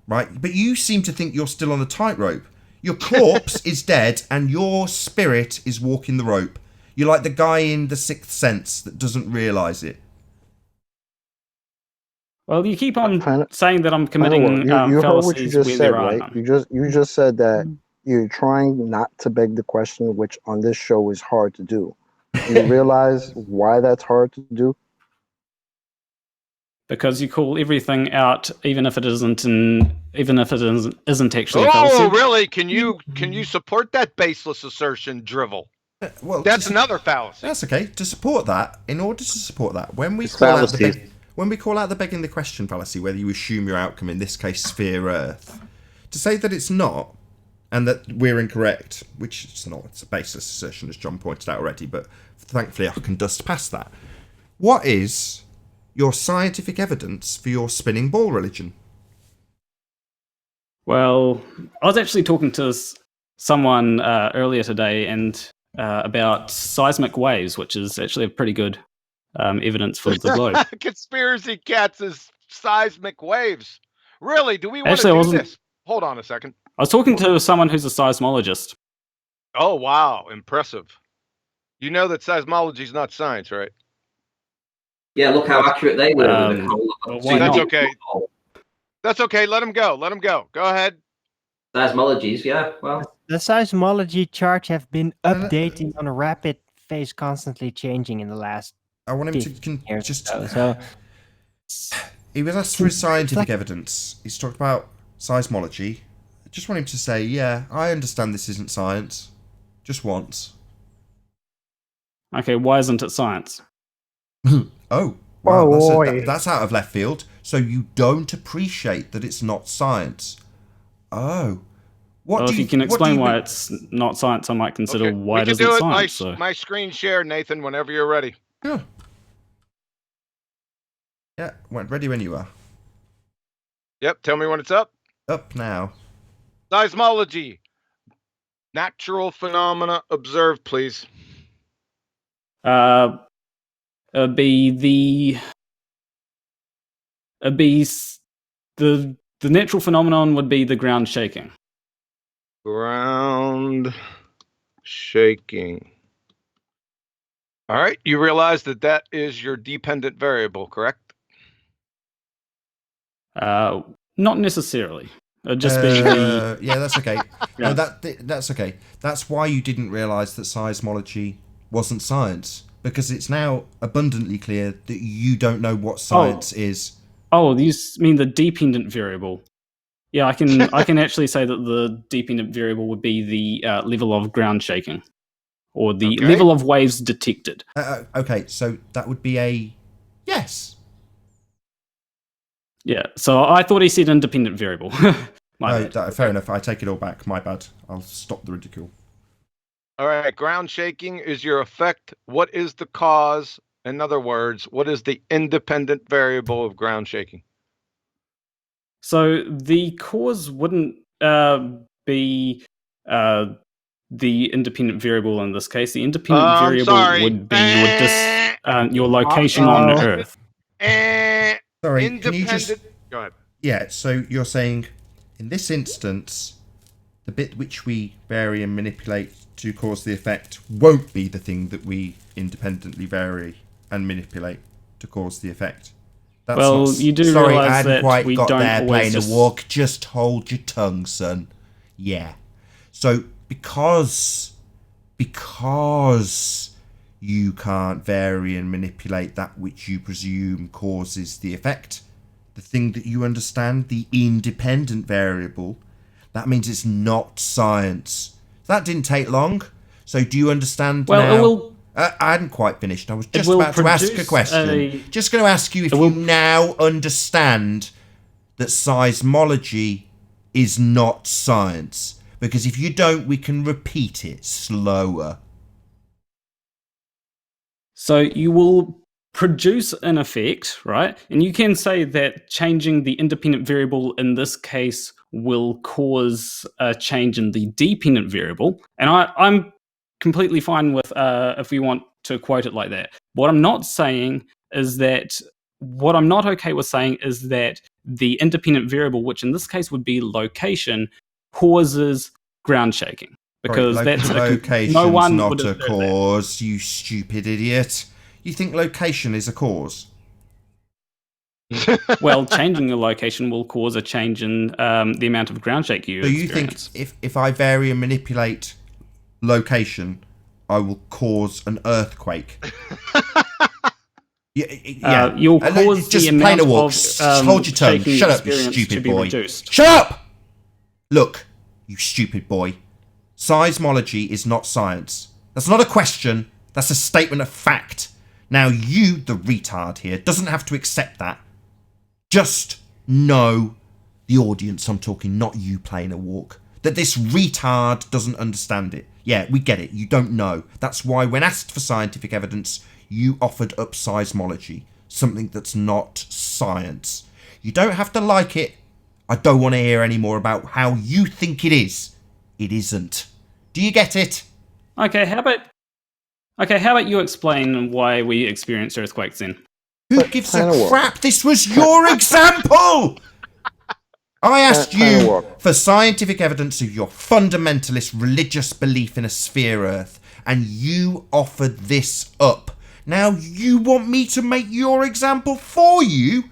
right? But you seem to think you're still on the tightrope. Your corpse is dead, and your spirit is walking the rope. You're like the guy in The Sixth Sense that doesn't realise it. Well, you keep on saying that I'm committing you heard what you fallacies just where said, there are right? none. You just said that you're trying not to beg the question, which on this show is hard to do. You realize why that's hard to do? Because you call everything out, even if it isn't actually a fallacy. Oh, really? Can you support that baseless assertion, Drivel? Well, that's another fallacy. That's okay. To support that, in order to support that, when we call out the begging the question fallacy, whether you assume your outcome, in this case, sphere Earth, to say that it's not, and that we're incorrect, which it's not, it's a baseless assertion, as John pointed out already, but thankfully I can dust past that. What is your scientific evidence for your spinning ball religion? Well, I was actually talking to someone earlier today and about seismic waves, which is actually a pretty good evidence for the globe. Conspiracy cats is seismic waves. Really? Do we want to do this? Hold on a second. I was talking to someone who's a seismologist. Oh, wow. Impressive. You know that seismology is not science, right? Yeah, look how accurate they were. That's okay. That's okay. Let him go. Let him go. Go ahead. Seismologies, yeah. Well, the seismology charts have been updating on a rapid phase, constantly changing in the last. I want him to just. So he was asked for his scientific evidence. He's talked about seismology. I just want him to say, "Yeah, I understand this isn't science." Just once. Okay, why isn't it science? Oh, wow, that's out of left field. So you don't appreciate that it's not science. Oh. If you can explain why it's not science, I might consider why it isn't science. My screen share, Nathan, whenever you're ready. Yeah. Yeah, ready when you are. Yep, tell me when it's up. Up now. Seismology. Natural phenomena observed, please. The natural phenomenon would be the ground shaking. Ground shaking. All right, you realize that is your dependent variable, correct? Not necessarily. Just being the... Yeah, that's okay. No, that's okay. That's why you didn't realize that seismology wasn't science, because it's now abundantly clear that you don't know what science is. Oh, you mean the dependent variable? Yeah, I can actually say that the dependent variable would be the level of ground shaking, or the level of waves detected. Okay, so that would be a yes. Yeah, so I thought he said independent variable. Fair enough. I take it all back. My bad. I'll stop the ridicule. All right, ground shaking is your effect. What is the cause? In other words, what is the independent variable of ground shaking? So the cause wouldn't be the independent variable in this case. The independent variable would be your location on Earth. Sorry, can you just... Go ahead. Yeah, so you're saying, in this instance, the bit which we vary and manipulate to cause the effect won't be the thing that we independently vary and manipulate to cause the effect. That's you do realise that we don't always playing a walk. Just hold your tongue, son. Yeah. So because you can't vary and manipulate that which you presume causes the effect, the thing that you understand, the independent variable, that means it's not science. That didn't take long. So do you understand now? I hadn't quite finished. I was just about to ask a question. Just going to ask you if you now understand that seismology is not science. Because if you don't, we can repeat it slower. So you will produce an effect, right? And you can say that changing the independent variable in this case will cause a change in the dependent variable. And I'm completely fine with if we want to quote it like that. What I'm not saying is that, what I'm not okay with saying is that the independent variable, which in this case would be location, causes ground shaking. Because that's location's no one not would a have heard cause, you stupid idiot. You think location is a cause? Well, changing the location will cause a change in the amount of ground shake you experience. Think if I vary and manipulate location, I will cause an earthquake? Yeah. You'll cause just the amount plain a walk. of Hold your tongue. shaking Shut up, you experience stupid to be boy. reduced. Shut up! Look, you stupid boy. Seismology is not science. That's not a question. That's a statement of fact. Now you, the retard here, doesn't have to accept that. Just know, the audience I'm talking, not you playing a walk, that this retard doesn't understand it. Yeah, we get it. You don't know. That's why when asked for scientific evidence, you offered up seismology, something that's not science. You don't have to like it. I don't want to hear any more about how you think it is. It isn't. Do you get it? Okay, how about you explain why we experience earthquakes then? Who gives a crap? This was your example! I asked you for scientific evidence of your fundamentalist religious belief in a sphere Earth, and you offered this up. Now you want me to make your example for you?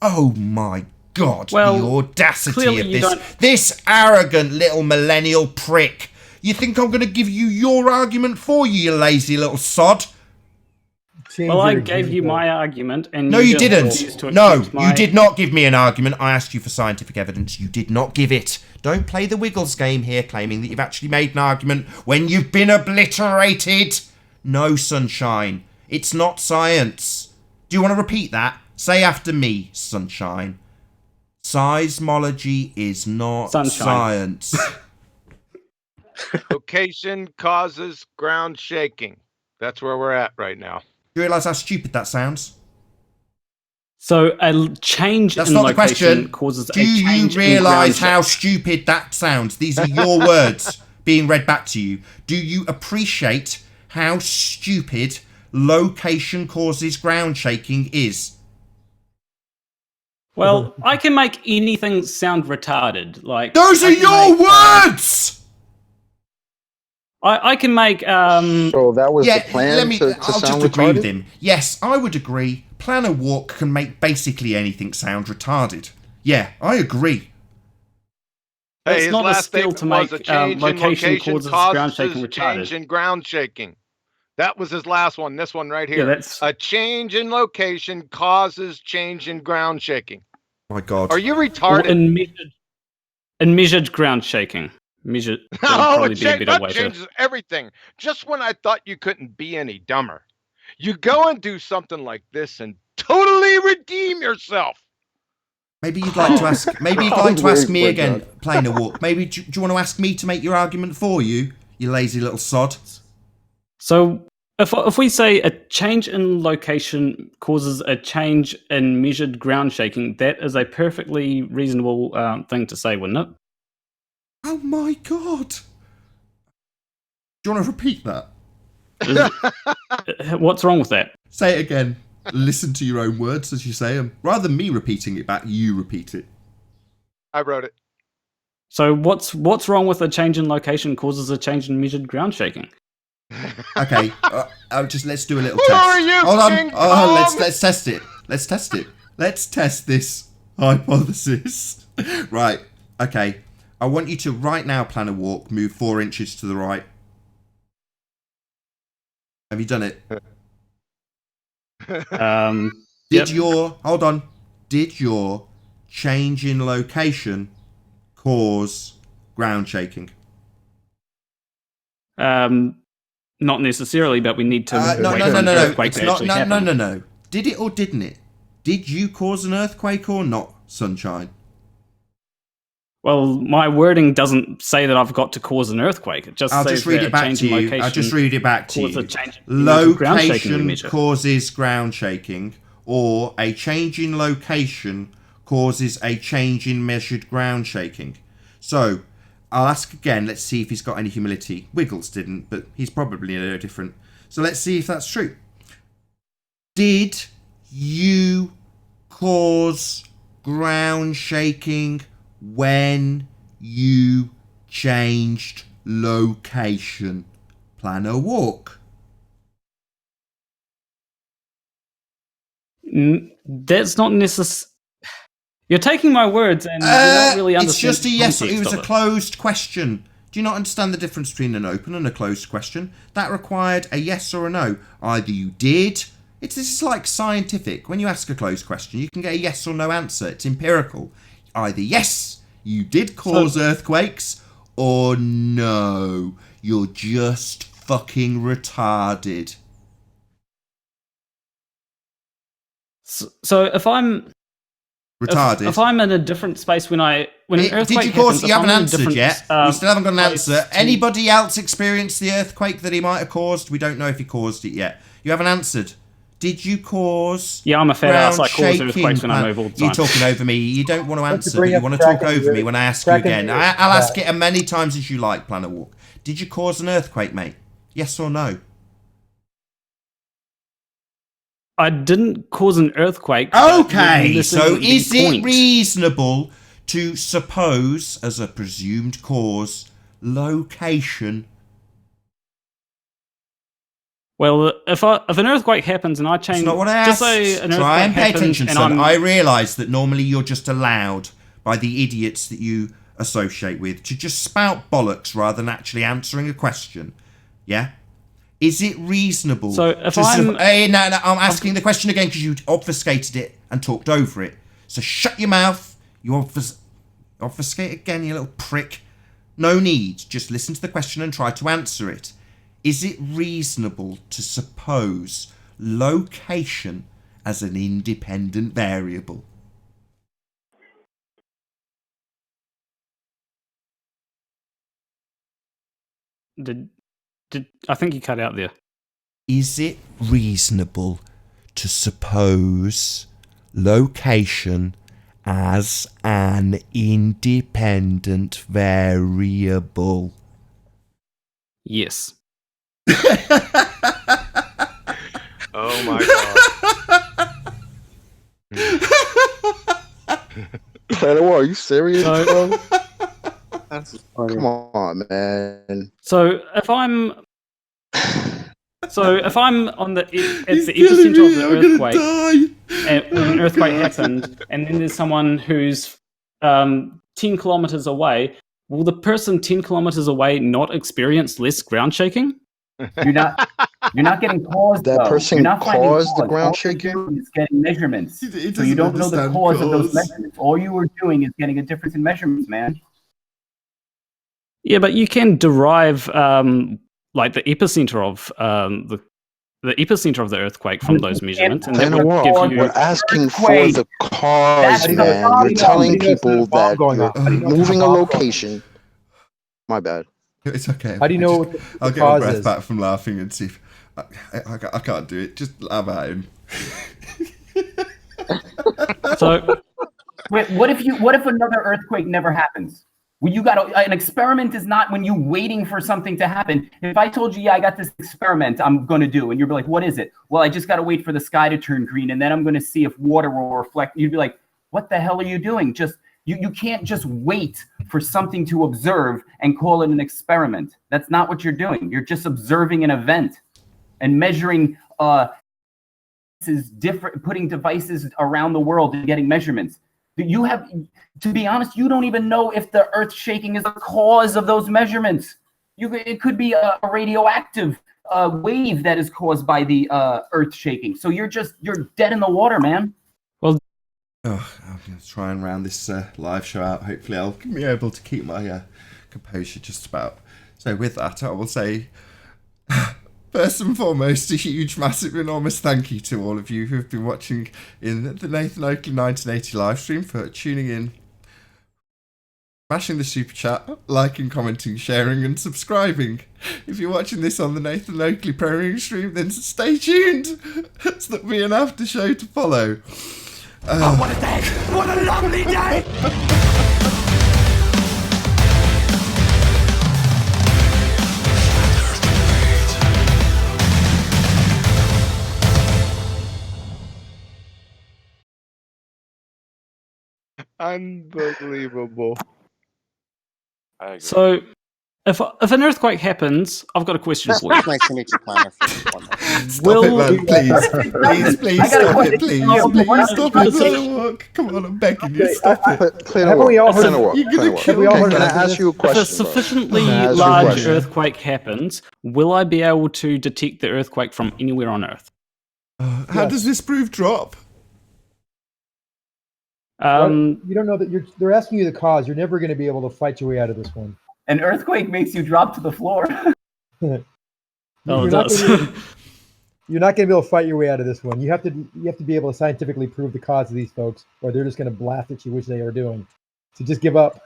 Oh my God, the audacity of this arrogant little millennial prick. You think I'm going to give you your argument for you, you lazy little sod? Well, I gave you my argument, and no, you didn't. No, you did not give me an argument. I asked you for scientific evidence. You did not give it. Don't play the Wiggles game here, claiming that you've actually made an argument when you've been obliterated. No, sunshine. It's not science. Do you want to repeat that? Say after me, sunshine. Seismology is not science. Location causes ground shaking. That's where we're at right now. Do you realise how stupid that sounds? So a change That's in not location the question. causes a Do change you in realise ground how stupid that sounds? These are your words being read back to you. Do you appreciate how stupid location causes ground shaking is? Well, I can make anything sound retarded. Like those are your words. I can make. So that was the plan to I'll sound just agree retarded? with him. Yes, I would agree. Planarwalk can make basically anything sound retarded. Yeah, I agree. Hey, it's not a skill to make location causes ground shaking retarded. Change in ground shaking. That was his last one. This one right here. Yeah, that's... A change in location causes change in ground shaking. My God. Are you retarded? In measured ground shaking. Measured. No, that changes everything. Just when I thought you couldn't be any dumber, you go and do something like this and totally redeem yourself. Maybe you'd like to ask. Maybe you'd like to ask me again, Planarwalk. Maybe do you want to ask me to make your argument for you? You lazy little sod. So if we say a change in location causes a change in measured ground shaking, that is a perfectly reasonable thing to say, wouldn't it? Oh my god! Do you want to repeat that? What's wrong with that? Say it again. Listen to your own words as you say them. Rather than me repeating it back, you repeat it. I wrote it. So what's wrong with a change in location causes a change in measured ground shaking? Okay, let's do a little Who test. are you, Hold on. King Let's test it. Let's test it. Let's test this hypothesis. Right. Okay. I want you to right now, Planarwalk, move 4 inches to the right. Have you done it? Did your change in location cause ground shaking? Not necessarily, but we need to no. earthquake It's not. No. Did it or didn't it? Did you cause an earthquake or not, Sunshine? Well, my wording doesn't say that I've got to cause an earthquake. It just says read that it back a change to in you. location I'll just read it back to you. Location causes ground shaking, or a change in location causes a change in measured ground shaking. So, I'll ask again. Let's see if he's got any humility. Wiggles didn't, but he's probably no different. So let's see if that's true. Did you cause ground shaking when you changed location? Planarwalk. That's not necessary. You're taking my words and you're not really understanding. It's just a yes. It was a it. closed question. Do you not understand the difference between an open and a closed question? That required a yes or a no. Either you did. This is like scientific. When you ask a closed question, you can get a yes or no answer. It's empirical. Either yes, you did cause earthquakes, or no, you're just fucking retarded. So if I'm retarded, if I'm in a different space when an earthquake did you cause? happens, You haven't answered yet. We still haven't got an answer. to- Anybody else experienced the earthquake that he might have caused? We don't know if he caused it yet. You haven't answered. Did you cause? Yeah, I'm a fat ass. I cause shaking, earthquakes when I move all the time. You're talking over me. You don't want to answer, but bring you up want to talk Kraken over me here. when I ask you Kraken again. here. I'll ask it as many times as you like, Planarwalk. Did you cause an earthquake, mate? Yes or no? I didn't cause an earthquake. Okay, so is it reasonable to suppose, as a presumed cause, location? Well, if an earthquake happens and I change, That's not what I just asked. say an earthquake Try and pay happens attention, and son. I realise that normally you're just allowed by the idiots that you associate with to just spout bollocks rather than actually answering a question. Yeah? Is it reasonable? So if I'm asking the question again because you obfuscated it and talked over it. So shut your mouth. You obfuscate again, you little prick. No need. Just listen to the question and try to answer it. Is it reasonable to suppose location as an independent variable? I think you cut out there. Is it reasonable to suppose location as an independent variable? Yes. Oh my god. Planarwalk, are you serious, bro? That's funny. Come on, man. So if I'm on the epicenter of the earthquake, and when an earthquake happened, and then there's someone who's 10 kilometers away, will the person 10 kilometers away not experience less ground shaking? You're not getting caused. That though. person You're not finding caused the cause. ground All you're shaking? doing is getting measurements. He So you don't know the doesn't cause of those understand measurements. All you were doing is getting a difference in measurements, man. Yeah, but you can derive like the epicenter of the epicenter of the earthquake from those measurements, and that would Planarwalk, give you. we're asking for the Because, man, you're telling people that you're moving a location. My bad. It's okay. How do you know I'll get my breath back from laughing and see if I can't do it. Just laugh at him. So, wait, what if another earthquake never happens? When you got an experiment is not when you waiting for something to happen. If I told you, yeah, I got this experiment I'm going to do, and you're like, what is it? Well, I just got to wait for the sky to turn green, and then I'm going to see if water will reflect. You'd be like, what the hell are you doing? Just you can't just wait for something to observe and call it an experiment. That's not what you're doing. You're just observing an event and measuring putting devices around the world and getting measurements. You have, to be honest, you don't even know if the earth shaking is the cause of those measurements. It could be a radioactive wave that is caused by the earth shaking. So you're dead in the water, man. Well, I'm going to try and round this live show out. Hopefully I'll be able to keep my composure just about. So with that, I will say, first and foremost, a huge, massive, enormous thank you to all of you who have been watching in the Nathan Oakley 1980 live stream for tuning in, smashing the super chat, liking, commenting, sharing, and subscribing. If you're watching this on the Nathan Oakley premiering stream, then stay tuned, so there'll be an after show to follow. Oh, what a day! What a lovely day! Unbelievable. So, if an earthquake happens, I've got a question for you. It's nice to meet you, Planner. Stop it, man, please stop it, please stop it, Planarwalk. Come on, I'm begging you, stop it. Planarwalk. You're gonna kill me. Can I ask you a question? If a sufficiently large earthquake happens, will I be able to detect the earthquake from anywhere on Earth? How does this prove drop? You don't know that they're asking you the cause. You're never going to be able to fight your way out of this one. An earthquake makes you drop to the floor. You're not going to be able to fight your way out of this one. You have to be able to scientifically prove the cause of these folks, or they're just going to blast at you, which they are doing. So just give up.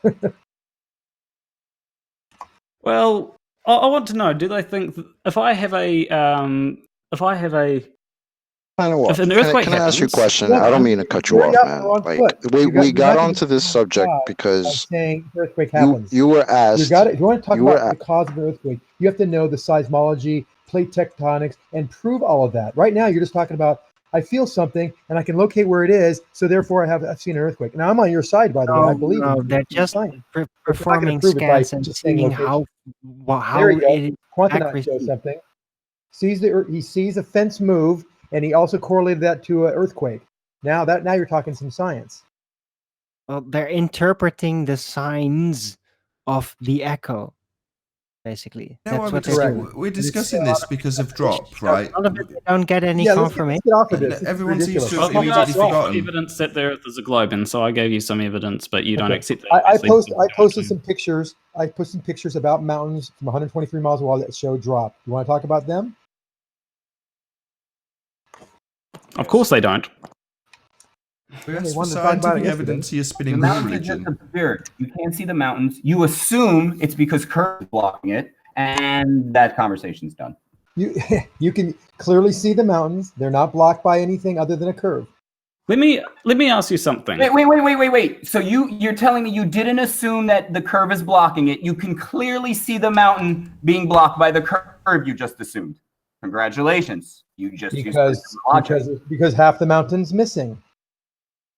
Well, I want to know: do they think that if I have a Planarwalk. If an earthquake can I ask you a happens- question? I don't mean to cut you off, man. Like we got onto this subject because saying earthquake happens. you were asked. If you want to talk about the cause of an earthquake, you have to know the seismology, plate tectonics, and prove all of that. Right now, you're just talking about I feel something and I can locate where it is, so therefore I've seen an earthquake. Now I'm on your side, by the way. I believe no, they're just performing scans and seeing how it Quantonaut shows something. He sees a fence move, and he also correlated that to an earthquake. Now you're talking some science. Well, they're interpreting the signs of the echo, basically. No, That's what we're discussing this because of drop, right? None of it, they don't get any confirmation. Let's get off of this. Everyone seems to I've have immediately forgotten. evidence that the Earth is a globe, and so I gave you some evidence, but you don't accept that. I posted some pictures. I put some pictures about mountains from 123 miles away that show drop. You want to talk about them? Of course they don't. We asked for scientific evidence. You're spinning The with mountains religion. just obscured. You can't see the mountains. You assume it's because curve is blocking it, and that conversation's done. You can clearly see the mountains. They're not blocked by anything other than a curve. Let me ask you something. Wait. So you're telling me you didn't assume that the curve is blocking it. You can clearly see the mountain being blocked by the curve you just assumed. Congratulations. You just because half the mountain's missing.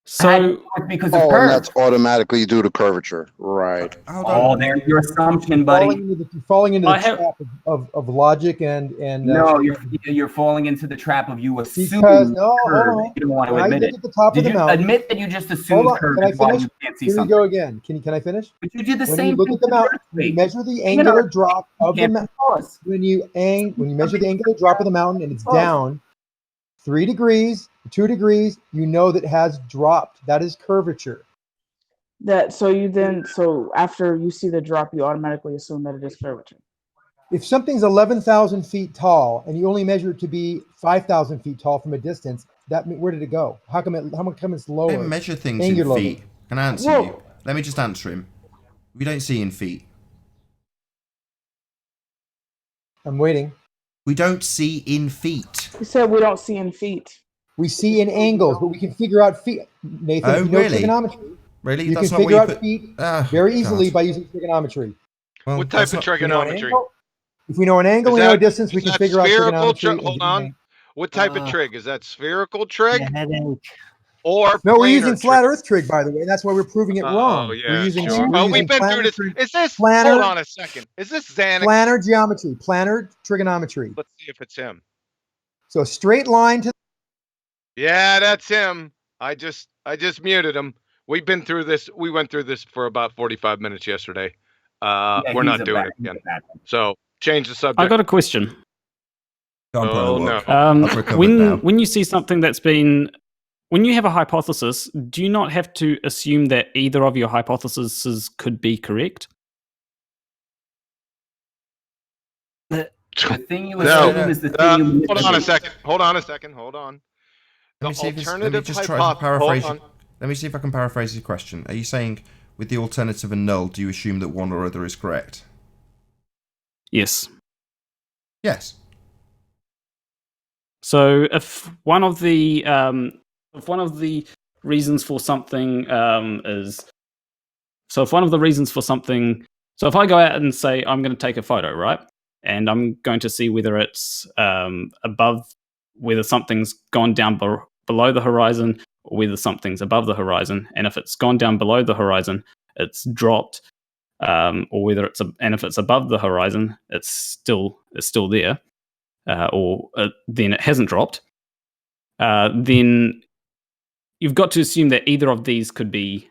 So because of curve. That's automatically due to curvature, right? Oh, there's your assumption, buddy. You're falling into the trap of logic and no, you're falling into the trap of you assuming curve. You don't want to admit it. Did you admit that you just assumed curve is why you can't see something? Here we go again. Can I finish? But you did the when same you look thing at the mountain, you measure the angular drop of the mountain. When you measure the angular drop of the mountain and it's down 3 degrees, 2 degrees, you know that it has dropped. That is curvature. So after you see the drop, you automatically assume that it is curvature. If something's 11,000 feet tall and you only measure it to be 5,000 feet tall from a distance, where did it go? How come it's lower? They measure things in feet. Can I answer you? Let me just answer him. We don't see in feet. I'm waiting. We don't see in feet. You said we don't see in feet. We see in angles, but we can figure out feet. Nathan, if you know trigonometry. Really? You That's can not figure what out feet very easily by using trigonometry. Well, what type of trigonometry? If we know an angle, we know a distance, we can figure out trigonometry. Hold on. What type of trig? Is that spherical trig? Or no, we're using flat Earth trig, by the way. That's why we're proving it wrong. Oh, yeah, we're using, sure. We've been through this. Is this? Planar, hold on a second. Is this Xanax? Planar geometry, planar trigonometry. Let's see if it's him. So a straight line to. Yeah, that's him. I just muted him. We've been through this. We went through this for about 45 minutes yesterday. We're not doing it again. So change the subject. I got a question. Oh no. When you see something that's been, when you have a hypothesis, do you not have to assume that either of your hypotheses could be correct? The thing you assume is the thing you hold on a second. Hold on. Let me see if I can paraphrase your question. Are you saying with the alternative and null, do you assume that one or other is correct? Yes. Yes. So if one of the reasons for something so if I go out and say I'm going to take a photo, right, and I'm going to see whether it's whether something's gone down below the horizon or whether something's above the horizon, and if it's gone down below the horizon, it's dropped, or whether and if it's above the horizon, it's still there. Then it hasn't dropped, then you've got to assume that either of these could be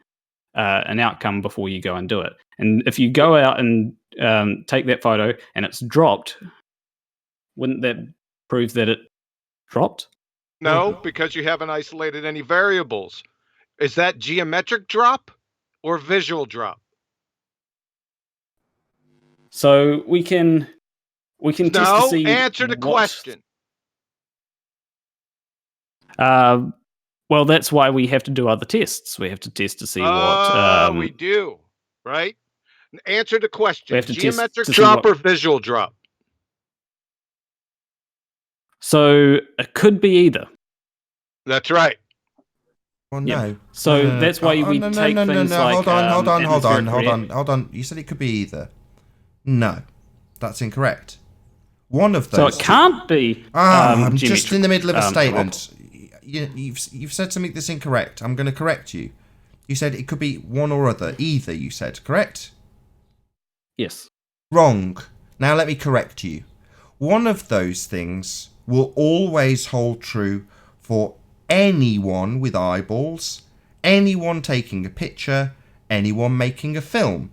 an outcome before you go and do it. And if you go out and take that photo and it's dropped, wouldn't that prove that it dropped? No, because you haven't isolated any variables. Is that geometric drop or visual drop? So we can test to see. Answer the question. Well, that's why we have to do other tests. We have to test to see what. We do, right? Answer the question. We have to geometric drop or visual drop? So it could be either. That's right. Well, no. Yeah. So that's why we take things like. Hold on. You said it could be either. No, that's incorrect. One of those. So it can't be. I'm just in the middle of a statement. You've said something that's incorrect. I'm going to correct you. You said it could be one or other. Either, you said, correct? Yes. Wrong. Now let me correct you. One of those things will always hold true for anyone with eyeballs, anyone taking a picture, anyone making a film.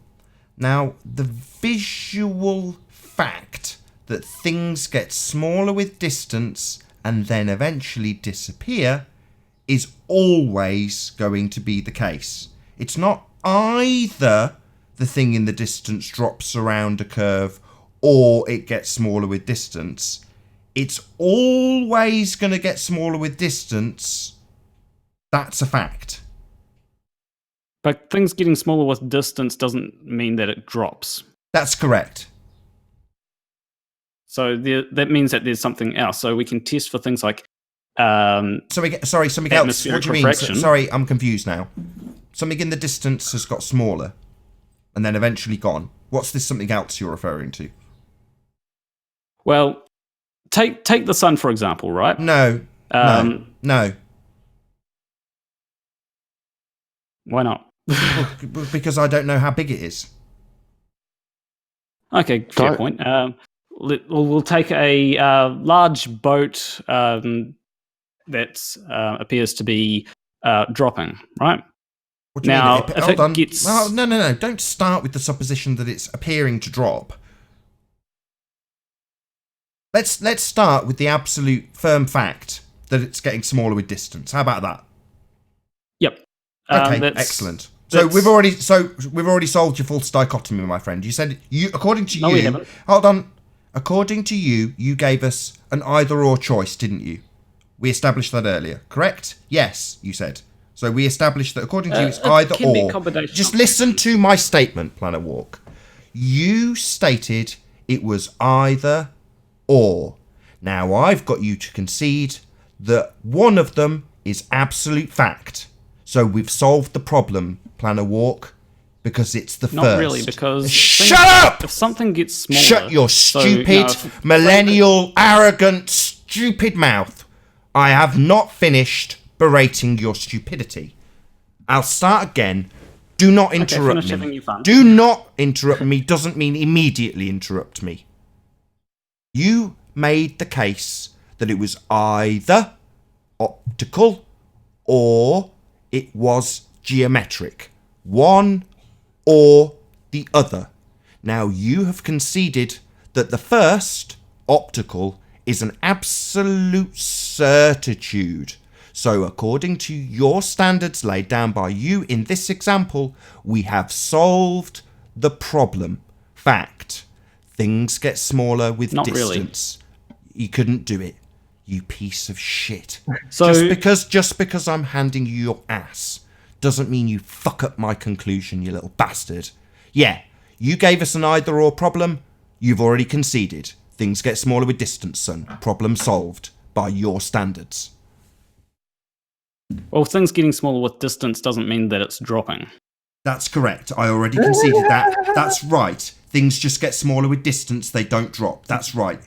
Now, the visual fact that things get smaller with distance and then eventually disappear is always going to be the case. It's not either the thing in the distance drops around a curve or it gets smaller with distance. It's always going to get smaller with distance. That's a fact. But things getting smaller with distance doesn't mean that it drops. That's correct. So that means that there's something else. So we can test for things like something else. What do you mean? Sorry, I'm confused now. Something in the distance has got smaller and then eventually gone. What's this something else you're referring to? Well, take the sun, for example, right? No. No. Why not? Because I don't know how big it is. Okay, fair point. We'll take a large boat that appears to be dropping, right? What do you mean? Hold on. Well, no. Don't start with the supposition that it's appearing to drop. Let's start with the absolute firm fact that it's getting smaller with distance. How about that? Yep. Okay, excellent. So we've already solved your false dichotomy, my friend. You said according to you. We haven't. Hold on. According to you, you gave us an either or choice, didn't you? We established that earlier, correct? Yes, you said. So we established that according to you, it's either or. Just listen to my statement, Planarwalk. You stated it was either or. Now I've got you to concede that one of them is absolute fact. So we've solved the problem, Planarwalk, because it's the first. Not really, because... Shut up! If something gets smaller... Shut your stupid, millennial, arrogant, stupid mouth. I have not finished berating your stupidity. I'll start again. Do not interrupt me. Do not interrupt me doesn't mean immediately interrupt me. You made the case that it was either optical or it was geometric. One or the other. Now you have conceded that the first, optical, is an absolute certitude. So according to your standards laid down by you in this example, we have solved the problem. Fact. Things get smaller with distance. You couldn't do it, you piece of shit. So just because I'm handing you your ass doesn't mean you fuck up my conclusion, you little bastard. Yeah, you gave us an either or problem. You've already conceded. Things get smaller with distance, son. Problem solved by your standards. Well, things getting smaller with distance doesn't mean that it's dropping. That's correct. I already conceded that. That's right. Things just get smaller with distance. They don't drop. That's right.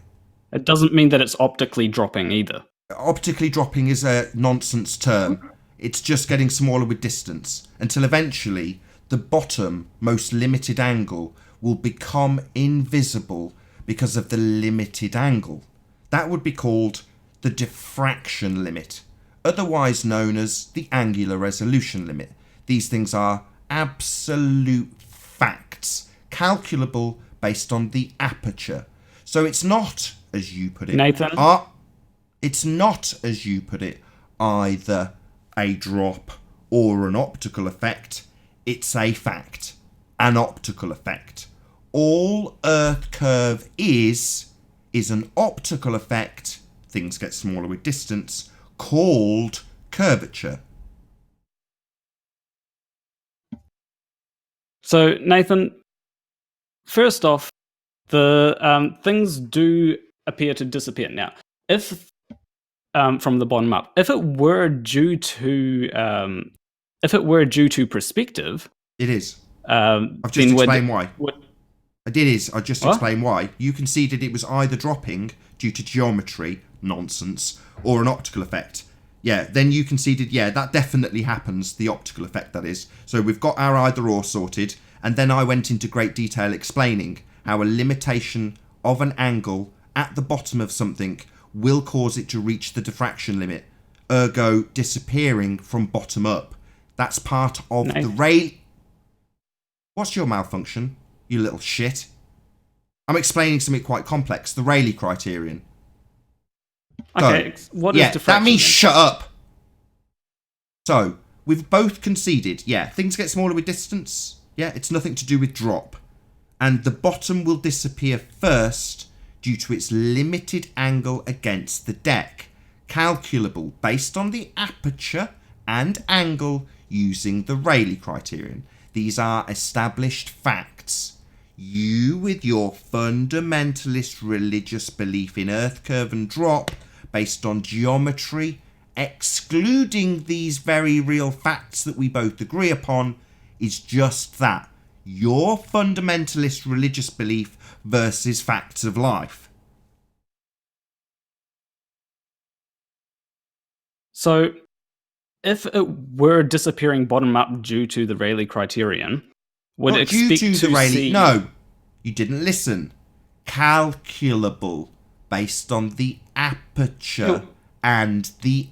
It doesn't mean that it's optically dropping either. Optically dropping is a nonsense term. It's just getting smaller with distance until eventually the bottom, most limited angle will become invisible because of the limited angle. That would be called the diffraction limit, otherwise known as the angular resolution limit. These things are absolute facts, calculable based on the aperture. So it's not, as you put it, Nathan? It's not, as you put it, either a drop or an optical effect. It's a fact, an optical effect. All Earth curve is an optical effect, things get smaller with distance, called curvature. So, Nathan, first off, the things do appear to disappear. Now, if from the bottom up, if it were due to perspective, it is. I've just explained why. I just explained why. You conceded it was either dropping due to geometry, nonsense, or an optical effect. Yeah, then you conceded, yeah, that definitely happens, the optical effect, that is. So we've got our either or sorted, and then I went into great detail explaining how a limitation of an angle at the bottom of something will cause it to reach the diffraction limit, ergo disappearing from bottom up. That's part of the Rayleigh... What's your malfunction, you little shit? I'm explaining something quite complex, the Rayleigh criterion. Okay, what is diffraction? That means shut up. So, we've both conceded, yeah, things get smaller with distance. Yeah, it's nothing to do with drop. And the bottom will disappear first due to its limited angle against the deck, calculable based on the aperture and angle using the Rayleigh criterion. These are established facts. You, with your fundamentalist religious belief in Earth curve and drop based on geometry, excluding these very real facts that we both agree upon, is just that. Your fundamentalist religious belief versus facts of life. So, if it were disappearing bottom up due to the Rayleigh criterion, would Not expect due to the Rayleigh. see... No, you didn't listen. Calculable based on the aperture and the...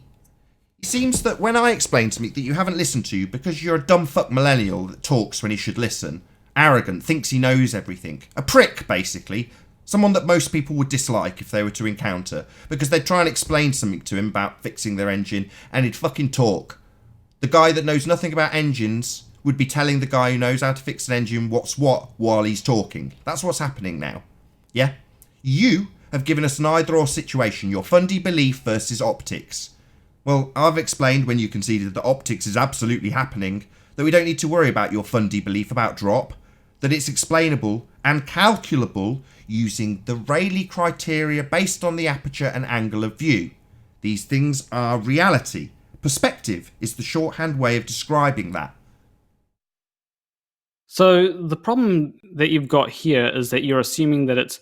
It seems that when I explain something that you haven't listened to because you're a dumb fuck millennial that talks when he should listen, arrogant, thinks he knows everything, a prick basically, someone that most people would dislike if they were to encounter because they'd try and explain something to him about fixing their engine and he'd fucking talk. The guy that knows nothing about engines would be telling the guy who knows how to fix an engine what's what while he's talking. That's what's happening now. Yeah? You have given us an either-or situation, your fundy belief versus optics. Well, I've explained when you conceded that optics is absolutely happening, that we don't need to worry about your fundy belief about drop, that it's explainable and calculable using the Rayleigh criteria based on the aperture and angle of view. These things are reality. Perspective is the shorthand way of describing that. So the problem that you've got here is that you're assuming that it's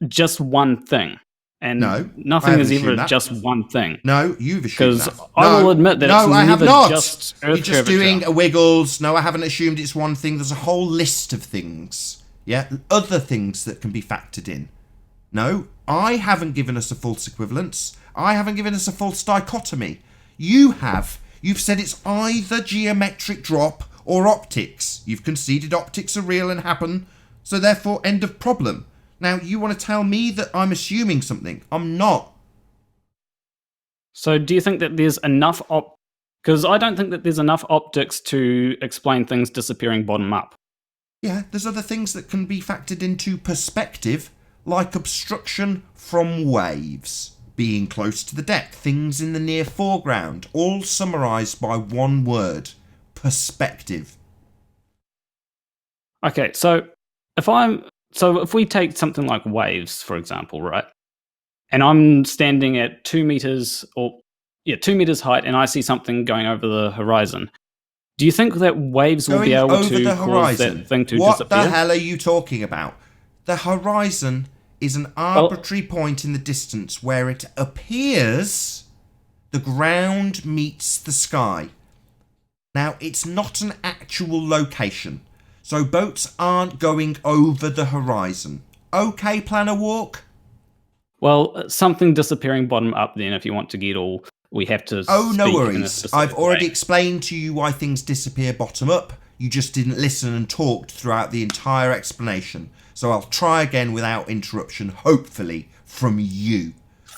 just one thing. And nothing is ever just one thing. No, you've assumed that. Because I will admit that it's I have never not. just Earth You're just curvature. doing a wiggles. No, I haven't assumed it's one thing. There's a whole list of things. Yeah, other things that can be factored in. No, I haven't given us a false equivalence. I haven't given us a false dichotomy. You have. You've said it's either geometric drop or optics. You've conceded optics are real and happen, so therefore end of problem. Now, you want to tell me that I'm assuming something. I'm not. So do you think that there's enough because I don't think that there's enough optics to explain things disappearing bottom up. Yeah, there's other things that can be factored into perspective, like obstruction from waves, being close to the deck, things in the near foreground, all summarised by one word: perspective. Okay, so if we take something like waves, for example, right? And I'm standing at 2 meters 2 meters height, and I see something going over the horizon. Do you think that waves will be able to cause that thing to disappear? What the hell are you talking about? The horizon is an arbitrary point in the distance where it appears the ground meets the sky. Now, it's not an actual location, so boats aren't going over the horizon. Okay, Planarwalk? Well, something disappearing bottom up then, if you want to get all, we have to Oh, no speak in a worries. specific I've already way. explained to you why things disappear bottom up. You just didn't listen and talked throughout the entire explanation. So I'll try again without interruption, hopefully, from you.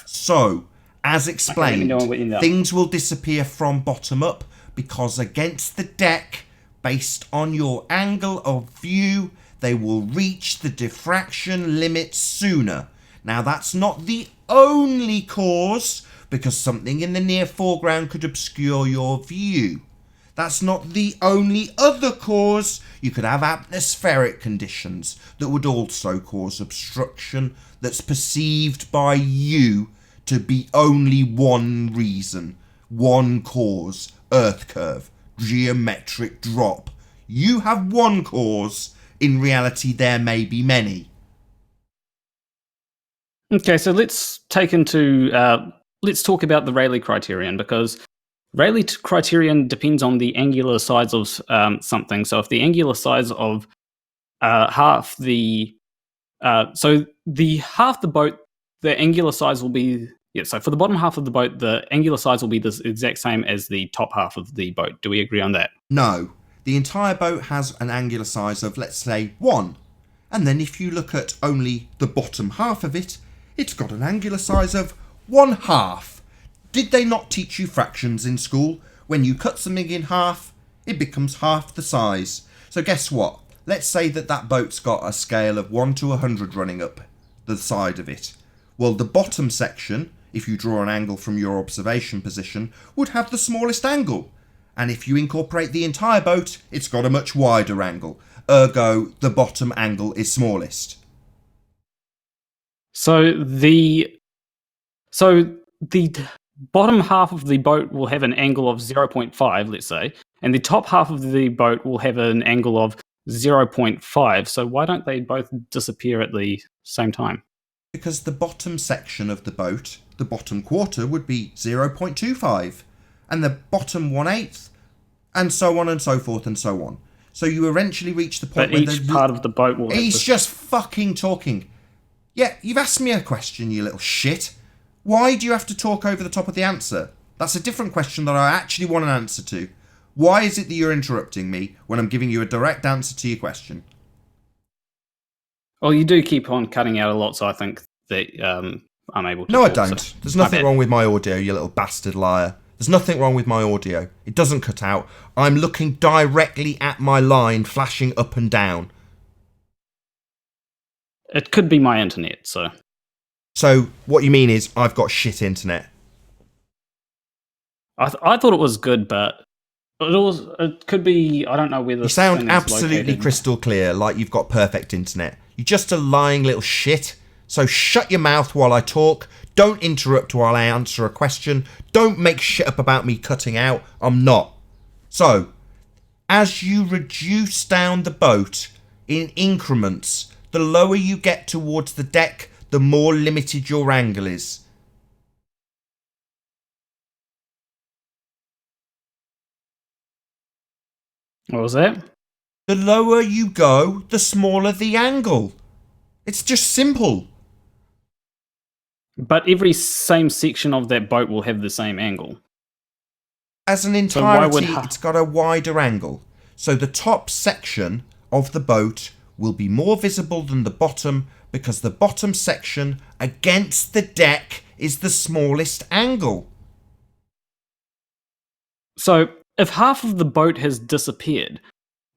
So, as explained, things will disappear from bottom up because against the deck, based on your angle of view, they will reach the diffraction limit sooner. Now, that's not the only cause, because something in the near foreground could obscure your view. That's not the only other cause. You could have atmospheric conditions that would also cause obstruction that's perceived by you to be only one reason, one cause: Earth curve, geometric drop. You have one cause. In reality, there may be many. Okay, so let's talk about the Rayleigh criterion, because Rayleigh criterion depends on the angular size of something. So if the angular size of half the boat, the angular size will be so for the bottom half of the boat, the angular size will be the exact same as the top half of the boat. Do we agree on that? No. The entire boat has an angular size of, let's say, 1. And then if you look at only the bottom half of it, it's got an angular size of 1/2. Did they not teach you fractions in school? When you cut something in half, it becomes half the size. So guess what? Let's say that boat's got a scale of 1 to 100 running up the side of it. Well, the bottom section, if you draw an angle from your observation position, would have the smallest angle. And if you incorporate the entire boat, it's got a much wider angle. Ergo, the bottom angle is smallest. So the bottom half of the boat will have an angle of 0.5, let's say, and the top half of the boat will have an angle of 0.5. So why don't they both disappear at the same time? Because the bottom section of the boat, the bottom quarter, would be 0.25, and the bottom 1/8, and so on and so forth and so on. So you eventually reach the point but where each part of the boat will. He's just fucking talking. Yeah, you've asked me a question, you little shit. Why do you have to talk over the top of the answer? That's a different question that I actually want an answer to. Why is it that you're interrupting me when I'm giving you a direct answer to your question? Well, you do keep on cutting out a lot, so I think that I'm able to. No, I don't. There's nothing wrong with my audio, you little bastard liar. There's nothing wrong with my audio. It doesn't cut out. I'm looking directly at my line, flashing up and down. It could be my internet, so. So what you mean is I've got shit internet. I thought it was good, but it could be. I don't know where this. You sound thing is absolutely located. crystal clear, like you've got perfect internet. You're just a lying little shit. So shut your mouth while I talk. Don't interrupt while I answer a question. Don't make shit up about me cutting out. I'm not. So, as you reduce down the boat in increments, the lower you get towards the deck, the more limited your angle is. What was that? The lower you go, the smaller the angle. It's just simple. But every same section of that boat will have the same angle. As an So why would entirety, it's got a wider angle. So the top section of the boat will be more visible than the bottom because the bottom section against the deck is the smallest angle. So if half of the boat has disappeared,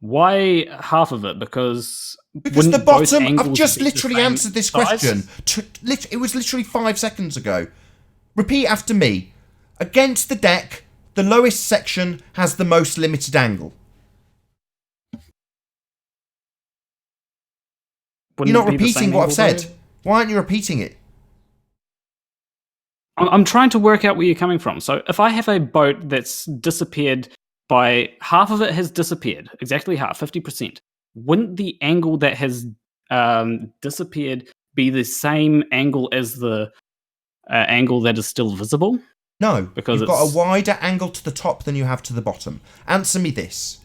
why half of it? Because the wouldn't both bottom, I've angles just be the literally same answered this size? question. It was literally 5 seconds ago. Repeat after me. Against the deck, the lowest section has the most limited angle. Wouldn't You're not it be the repeating same what I've angle, said. though? Why aren't you repeating it? I'm trying to work out where you're coming from. So if I have a boat that's disappeared by half of it has disappeared, exactly half, 50%, wouldn't the angle that has disappeared be the same angle as the angle that is still visible? No, because you've got a wider angle to the top than you have to the bottom. Answer me this.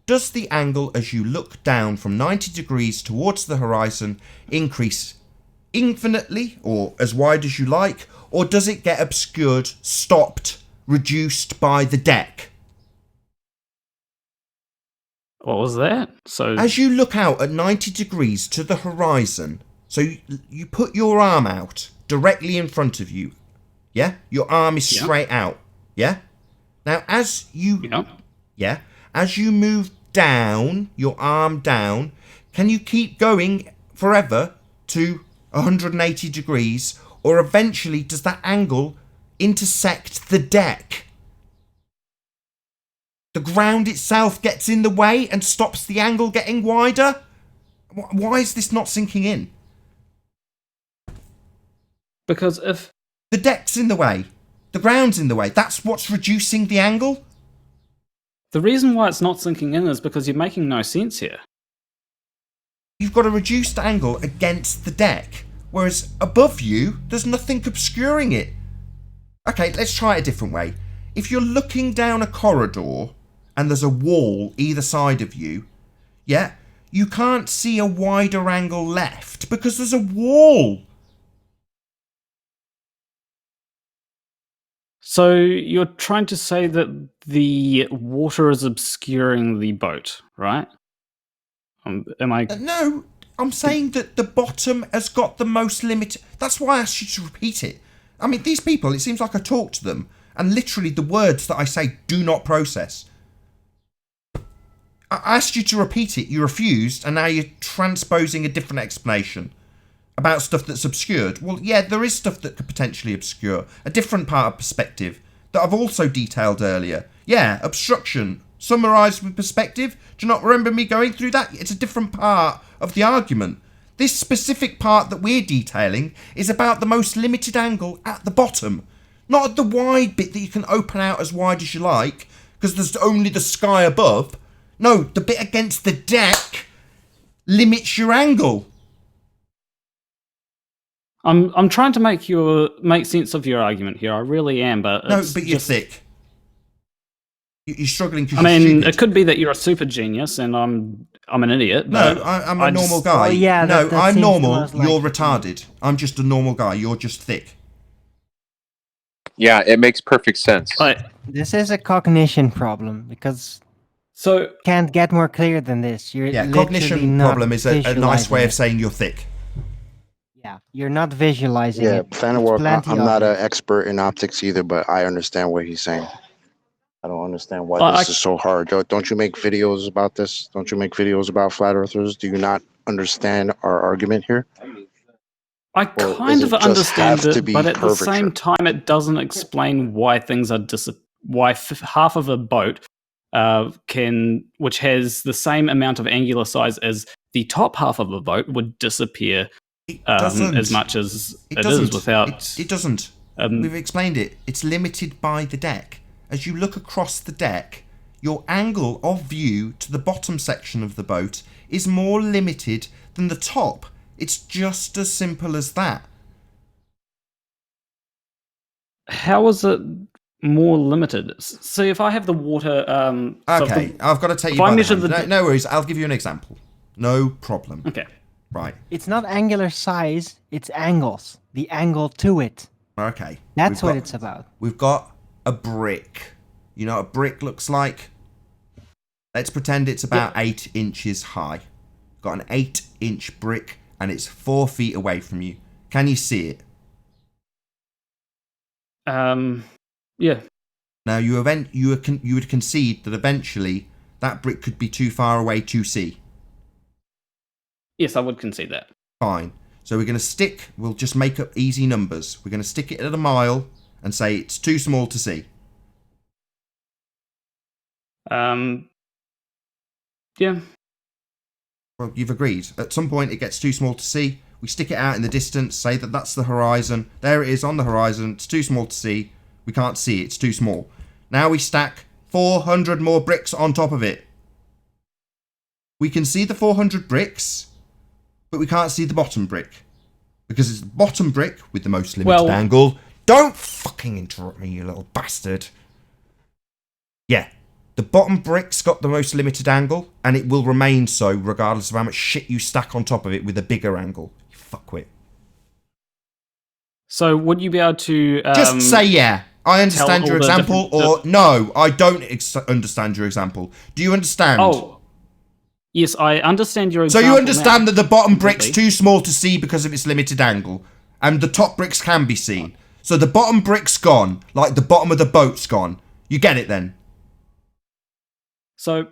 Does the angle as you look down from 90 degrees towards the horizon increase infinitely or as wide as you like, or does it get obscured, stopped, reduced by the deck? What was that? So as you look out at 90 degrees to the horizon, so you put your arm out directly in front of you, yeah? Your arm is straight out, yeah? Now, as you as you move down, your arm down, can you keep going forever to 180 degrees, or eventually does that angle intersect the deck? The ground itself gets in the way and stops the angle getting wider? Why is this not sinking in? because if the deck's in the way, the ground's in the way, that's what's reducing the angle? The reason why it's not sinking in is because you're making no sense here. You've got a reduced angle against the deck, whereas above you, there's nothing obscuring it. Okay, let's try it a different way. If you're looking down a corridor and there's a wall either side of you, yeah, you can't see a wider angle left because there's a wall. So you're trying to say that the water is obscuring the boat, right? Am I? No, I'm saying that the bottom has got the most limit. That's why I asked you to repeat it. I mean, these people, it seems like I talk to them, and literally the words that I say do not process. I asked you to repeat it, you refused, and now you're transposing a different explanation about stuff that's obscured. Well, yeah, there is stuff that could potentially obscure a different part of perspective that I've also detailed earlier. Yeah, obstruction, summarised with perspective. Do you not remember me going through that? It's a different part of the argument. This specific part that we're detailing is about the most limited angle at the bottom, not at the wide bit that you can open out as wide as you like, because there's only the sky above. No, the bit against the deck limits your angle. I'm trying to make sense of your argument here. I really am, but no, but you're thick. You're struggling because I you're mean, stupid. it could be that you're a super genius and I'm an idiot. No, But I'm a normal guy. Oh, yeah, no, that I'm seems normal. most likely. You're retarded. I'm just a normal guy. You're just thick. Yeah, it makes perfect sense. This is a cognition problem because can't get more clear than this. You're Yeah, literally cognition not problem is a nice way visualizing of it. saying you're thick. Yeah, you're not visualizing Yeah, it. Planarwalk, Plenty I'm of not it. an expert in optics either, but I understand what he's saying. I don't understand why Well, this is so hard. Don't you make videos about this? Don't you make videos about flat earthers? Do you not understand our argument here? I kind of understand it, but at the same time, it doesn't explain why things are why half of a boat which has the same amount of angular size as the top half of a boat, would disappear as much as it is without. It doesn't. We've explained it. It's limited by the deck. As you look across the deck, your angle of view to the bottom section of the boat is more limited than the top. It's just as simple as that. How is it more limited? So if I have the water... okay, I've got to take you by the hand. No worries, I'll give you an example. No problem. Okay. Right. It's not angular size, it's angles. The angle to it. Okay. That's what it's about. We've got a brick. You know what a brick looks like? Let's pretend it's about 8 inches high. Got an 8-inch brick and it's 4 feet away from you. Can you see it? Yeah. Now you would concede that eventually that brick could be too far away to see. Yes, I would concede that. Fine. So we'll just make up easy numbers. We're going to stick it at a mile and say it's too small to see. Yeah. Well, you've agreed. At some point it gets too small to see. We stick it out in the distance, say that that's the horizon. There it is on the horizon. It's too small to see. We can't see it. It's too small. Now we stack 400 more bricks on top of it. We can see the 400 bricks, but we can't see the bottom brick. Because it's the bottom brick with the most limited angle. Don't fucking interrupt me, you little bastard. Yeah. The bottom brick's got the most limited angle, and it will remain so regardless of how much shit you stack on top of it with a bigger angle. You fuckwit. So would you be able to... just say yeah. I understand your example, or no, I don't understand your example. Do you understand? Oh. Yes, I understand your example. So you understand that the bottom brick's too small to see because of its limited angle, and the top bricks can be seen. So the bottom brick's gone, like the bottom of the boat's gone. You get it then? So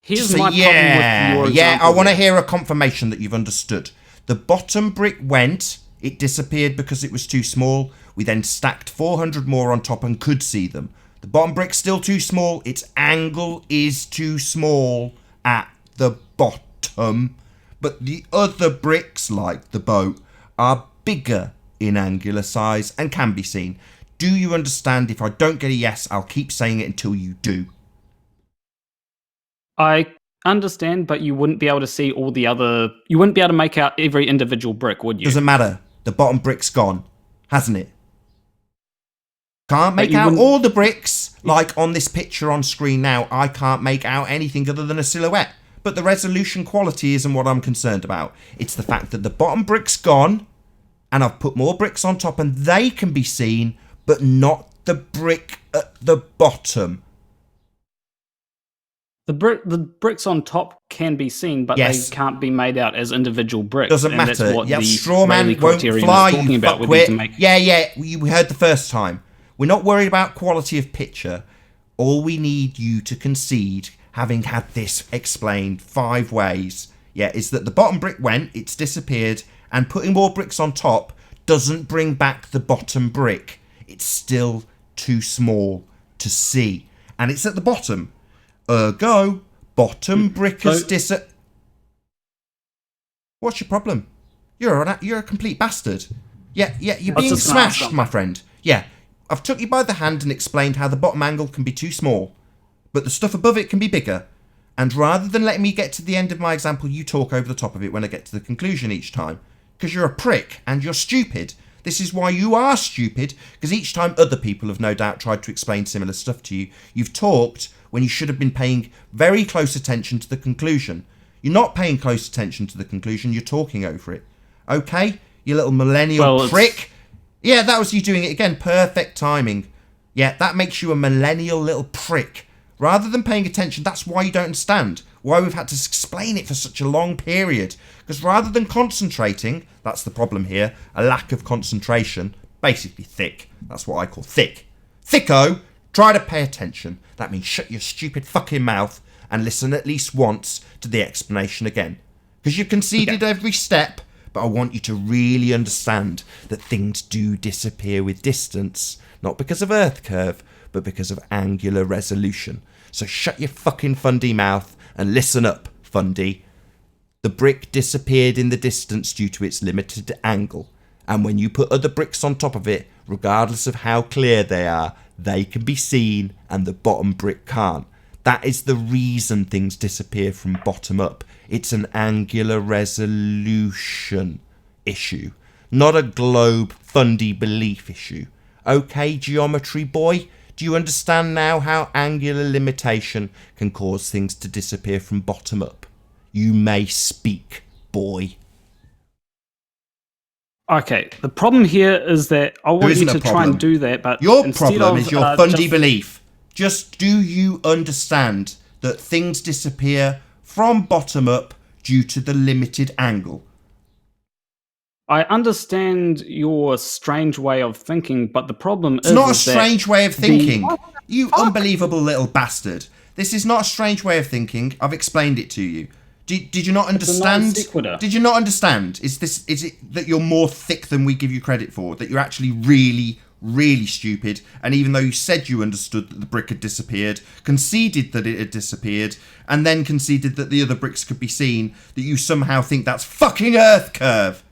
here's my problem with your example. Yeah, I want to hear a confirmation that you've understood. The bottom brick went, it disappeared because it was too small. We then stacked 400 more on top and could see them. The bottom brick's still too small. Its angle is too small at the bottom. But the other bricks, like the boat, are bigger in angular size and can be seen. Do you understand? If I don't get a yes, I'll keep saying it until you do. I understand, but you wouldn't be able to see all the other... You wouldn't be able to make out every individual brick, would you? Doesn't matter. The bottom brick's gone, hasn't it? Can't make out all the bricks, like on this picture on screen now. I can't make out anything other than a silhouette. But the resolution quality isn't what I'm concerned about. It's the fact that the bottom brick's gone, and I've put more bricks on top, and they can be seen, but not the brick at the bottom. The bricks on top can be seen, but they can't be made out as individual bricks. Doesn't matter. That's what the straw man won't fly, you fuckwit. Yeah, you heard the first time. We're not worried about quality of picture. All we need you to concede, having had this explained 5 ways, is that the bottom brick went, it's disappeared, and putting more bricks on top doesn't bring back the bottom brick. It's still too small to see. And it's at the bottom. Ergo, bottom brick has disappeared. What's your problem? You're a complete bastard. Yeah, you're being smashed, my friend. Yeah, I've took you by the hand and explained how the bottom angle can be too small, but the stuff above it can be bigger. And rather than letting me get to the end of my example, you talk over the top of it when I get to the conclusion each time. Because you're a prick and you're stupid. This is why you are stupid, because each time other people have no doubt tried to explain similar stuff to you, you've talked when you should have been paying very close attention to the conclusion. You're not paying close attention to the conclusion, you're talking over it. Okay? You little millennial prick. Yeah, that was you doing it again. Perfect timing. Yeah, that makes you a millennial little prick. Rather than paying attention, that's why you don't understand. Why we've had to explain it for such a long period. Because rather than concentrating, that's the problem here, a lack of concentration, basically thick. That's what I call thick. Thicko, try to pay attention. That means shut your stupid fucking mouth and listen at least once to the explanation again. Because you conceded every step But I want you to really understand that things do disappear with distance, not because of Earth curve, but because of angular resolution. So shut your fucking fundy mouth and listen up, fundy. The brick disappeared in the distance due to its limited angle. And when you put other bricks on top of it, regardless of how clear they are, they can be seen and the bottom brick can't. That is the reason things disappear from bottom up. It's an angular resolution issue, not a globe fundy belief issue. Okay, geometry boy? Do you understand now how angular limitation can cause things to disappear from bottom up? You may speak, boy. Okay, the problem here is that I want you to try and do that, but your problem is your fundy belief. Just do you understand that things disappear from bottom up due to the limited angle? I understand your strange way of thinking, but the problem is... It's not a strange way of thinking. You unbelievable little bastard. This is not a strange way of thinking. I've explained it to you. Did you not understand? Did you not understand? Is it that you're more thick than we give you credit for? That you're actually really, really stupid, and even though you said you understood that the brick had disappeared, conceded that it had disappeared, and then conceded that the other bricks could be seen, that you somehow think that's fucking Earth curve?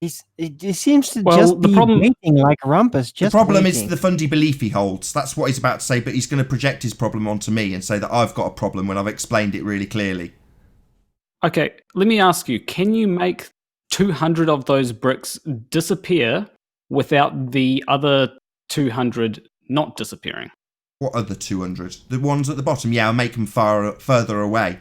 It seems to just be waiting like Rumpus. The problem is the fundy belief he holds. That's what he's about to say, but he's going to project his problem onto me and say that I've got a problem when I've explained it really clearly. Okay, let me ask you, can you make 200 of those bricks disappear without the other 200 not disappearing? What other 200? The ones at the bottom? Yeah, I'll make them further away.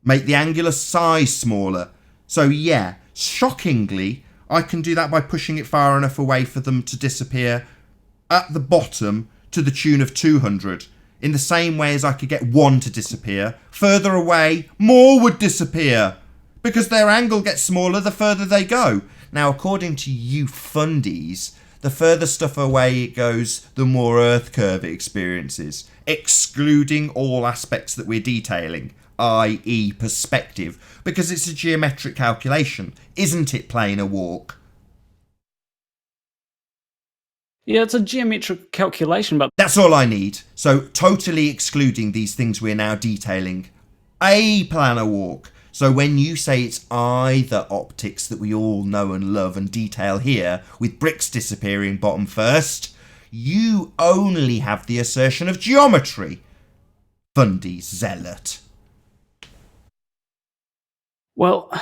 Make the angular size smaller. So yeah, shockingly, I can do that by pushing it far enough away for them to disappear at the bottom to the tune of 200. In the same way as I could get one to disappear, further away, more would disappear. Because their angle gets smaller the further they go. Now, according to you fundies, the further stuff away it goes, the more Earth curve it experiences, excluding all aspects that we're detailing, i.e. perspective, because it's a geometric calculation. Isn't it, Planarwalk? Yeah, it's a geometric calculation, but... That's all I need. So, totally excluding these things we're now detailing. A Planarwalk. So when you say it's either optics that we all know and love and detail here, with bricks disappearing bottom first, you only have the assertion of geometry. Fundy zealot. Well,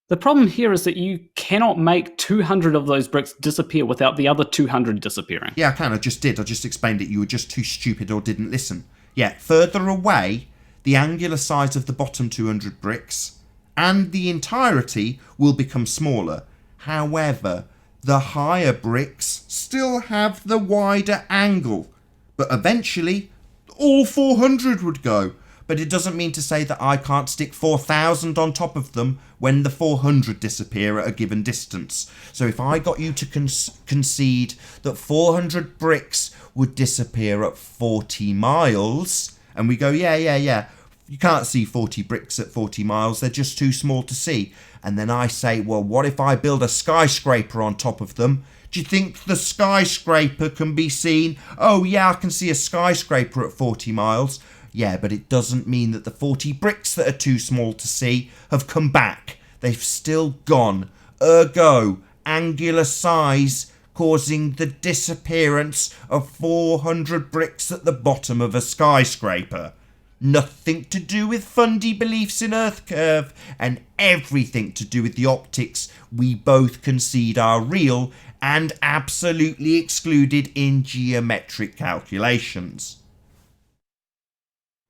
the problem here is that you cannot make 200 of those bricks disappear without the other 200 disappearing. Yeah, I can. I just did. I just explained it. You were just too stupid or didn't listen. Yeah, further away, the angular size of the bottom 200 bricks and the entirety will become smaller. However, the higher bricks still have the wider angle. But eventually, all 400 would go. But it doesn't mean to say that I can't stick 4,000 on top of them when the 400 disappear at a given distance. So if I got you to concede that 400 bricks would disappear at 40 miles, and we go, yeah, you can't see 40 bricks at 40 miles, they're just too small to see. And then I say, well, what if I build a skyscraper on top of them? Do you think the skyscraper can be seen? Oh yeah, I can see a skyscraper at 40 miles. Yeah, but it doesn't mean that the 40 bricks that are too small to see have come back. They've still gone. Ergo, angular size causing the disappearance of 400 bricks at the bottom of a skyscraper. Nothing to do with fundy beliefs in Earth curve, and everything to do with the optics we both concede are real and absolutely excluded in geometric calculations.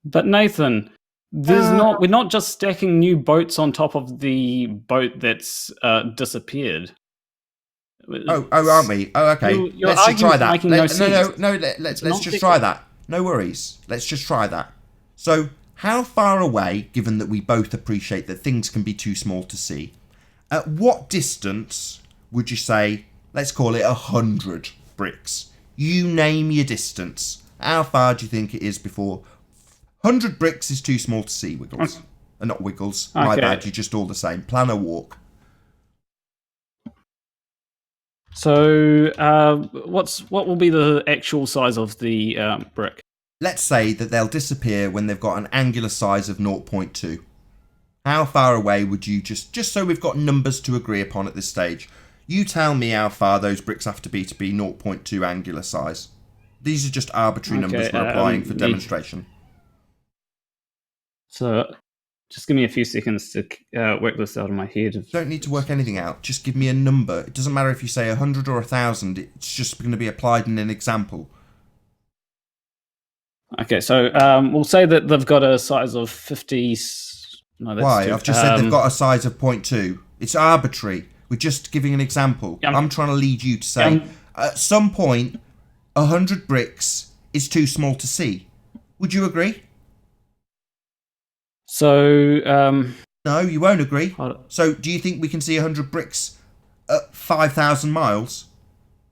But Nathan, we're not just stacking new boats on top of the boat that's disappeared. Oh, aren't we? Oh, okay. Let's just try that. Let's just try that. No worries. Let's just try that. So, how far away, given that we both appreciate that things can be too small to see, at what distance would you say, let's call it 100 bricks? You name your distance. How far do you think it is before 100 bricks is too small to see, Wiggles? Not Wiggles. Okay. My bad, you're just all the same. Planarwalk. So, what will be the actual size of the brick? Let's say that they'll disappear when they've got an angular size of 0.2. How far away would you just so we've got numbers to agree upon at this stage? You tell me how far those bricks have to be 0.2 angular size. These are just arbitrary numbers we're applying for demonstration. So, just give me a few seconds to work this out in my head. You don't need to work anything out. Just give me a number. It doesn't matter if you say 100 or 1,000. It's just going to be applied in an example. Okay, so we'll say that they've got a size of 50. No, that's Why? too, I've just said they've got a size of 0.2. It's arbitrary. We're just giving an example. I'm trying to lead you to say, at some point, 100 bricks is too small to see. Would you agree? So, no, you won't agree. So, do you think we can see 100 bricks at 5,000 miles?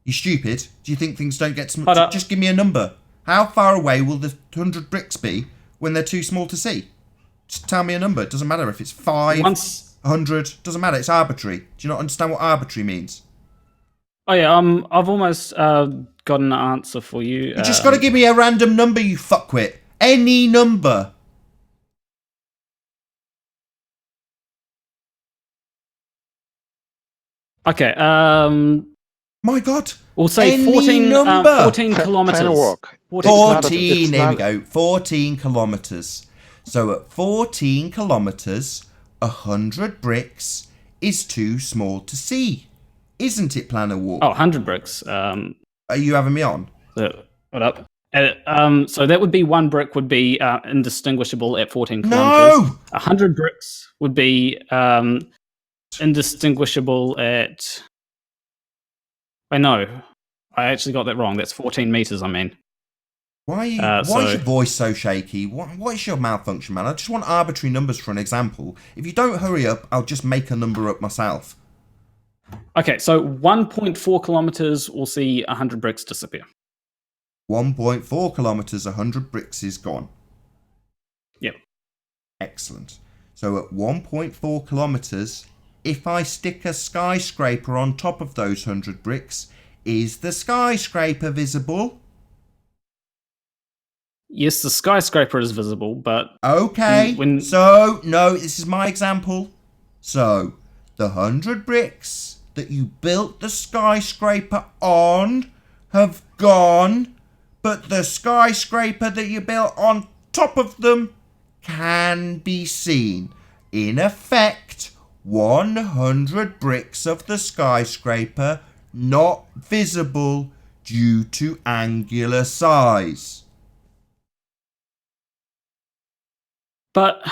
You stupid. Do you think things don't get small? Just give me a number. How far away will the 100 bricks be when they're too small to see? Just tell me a number. It doesn't matter if it's 5, 100. Doesn't matter. It's arbitrary. Do you not understand what arbitrary means? Oh yeah, I've almost got an answer for you. You just got to give me a random number, you fuckwit. Any number. Okay. My God. We'll say 14 kilometers. Planarwalk. 14. There we go. 14 kilometers. So at 14 kilometers, 100 bricks is too small to see. Isn't it, Planarwalk? Oh, 100 bricks. Are you having me on? What up? So that would be one brick would be indistinguishable at 14 kilometers. No! 100 bricks would be indistinguishable at... I know. I actually got that wrong. That's 14 meters, I mean. Why is your voice so shaky? What is your malfunction, man? I just want arbitrary numbers for an example. If you don't hurry up, I'll just make a number up myself. Okay, so 1.4 kilometers will see 100 bricks disappear. 1.4 kilometers, 100 bricks is gone. Yep. Excellent. So at 1.4 kilometers, if I stick a skyscraper on top of those 100 bricks, is the skyscraper visible? Yes, the skyscraper is visible, but... Okay, so, no, this is my example. So, the 100 bricks that you built the skyscraper on have gone, but the skyscraper that you built on top of them can be seen. In effect, 100 bricks of the skyscraper not visible due to angular size. But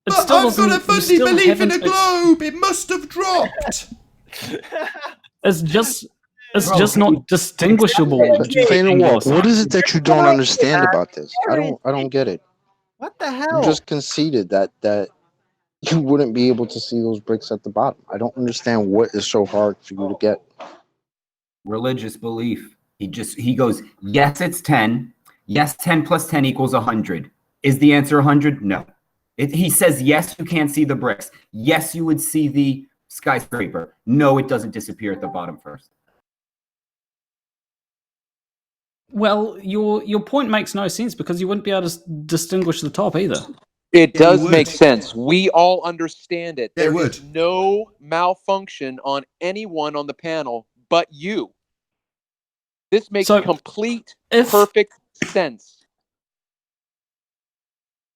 I've got a fuzzy belief in a globe. It must have dropped. It's just not distinguishable. Planarwalk, what is it that you don't understand about this? I don't get it. What the hell? You just conceded that you wouldn't be able to see those bricks at the bottom. I don't understand what is so hard for you to get. Religious belief. He goes, yes, it's 10. Yes, 10 plus 10 equals 100. Is the answer 100? No. He says, yes, you can't see the bricks. Yes, you would see the skyscraper. No, it doesn't disappear at the bottom first. Well, your point makes no sense because you wouldn't be able to distinguish the top either. It does make sense. We all understand it. There would. is no malfunction on anyone on the panel but you. This makes complete, perfect sense.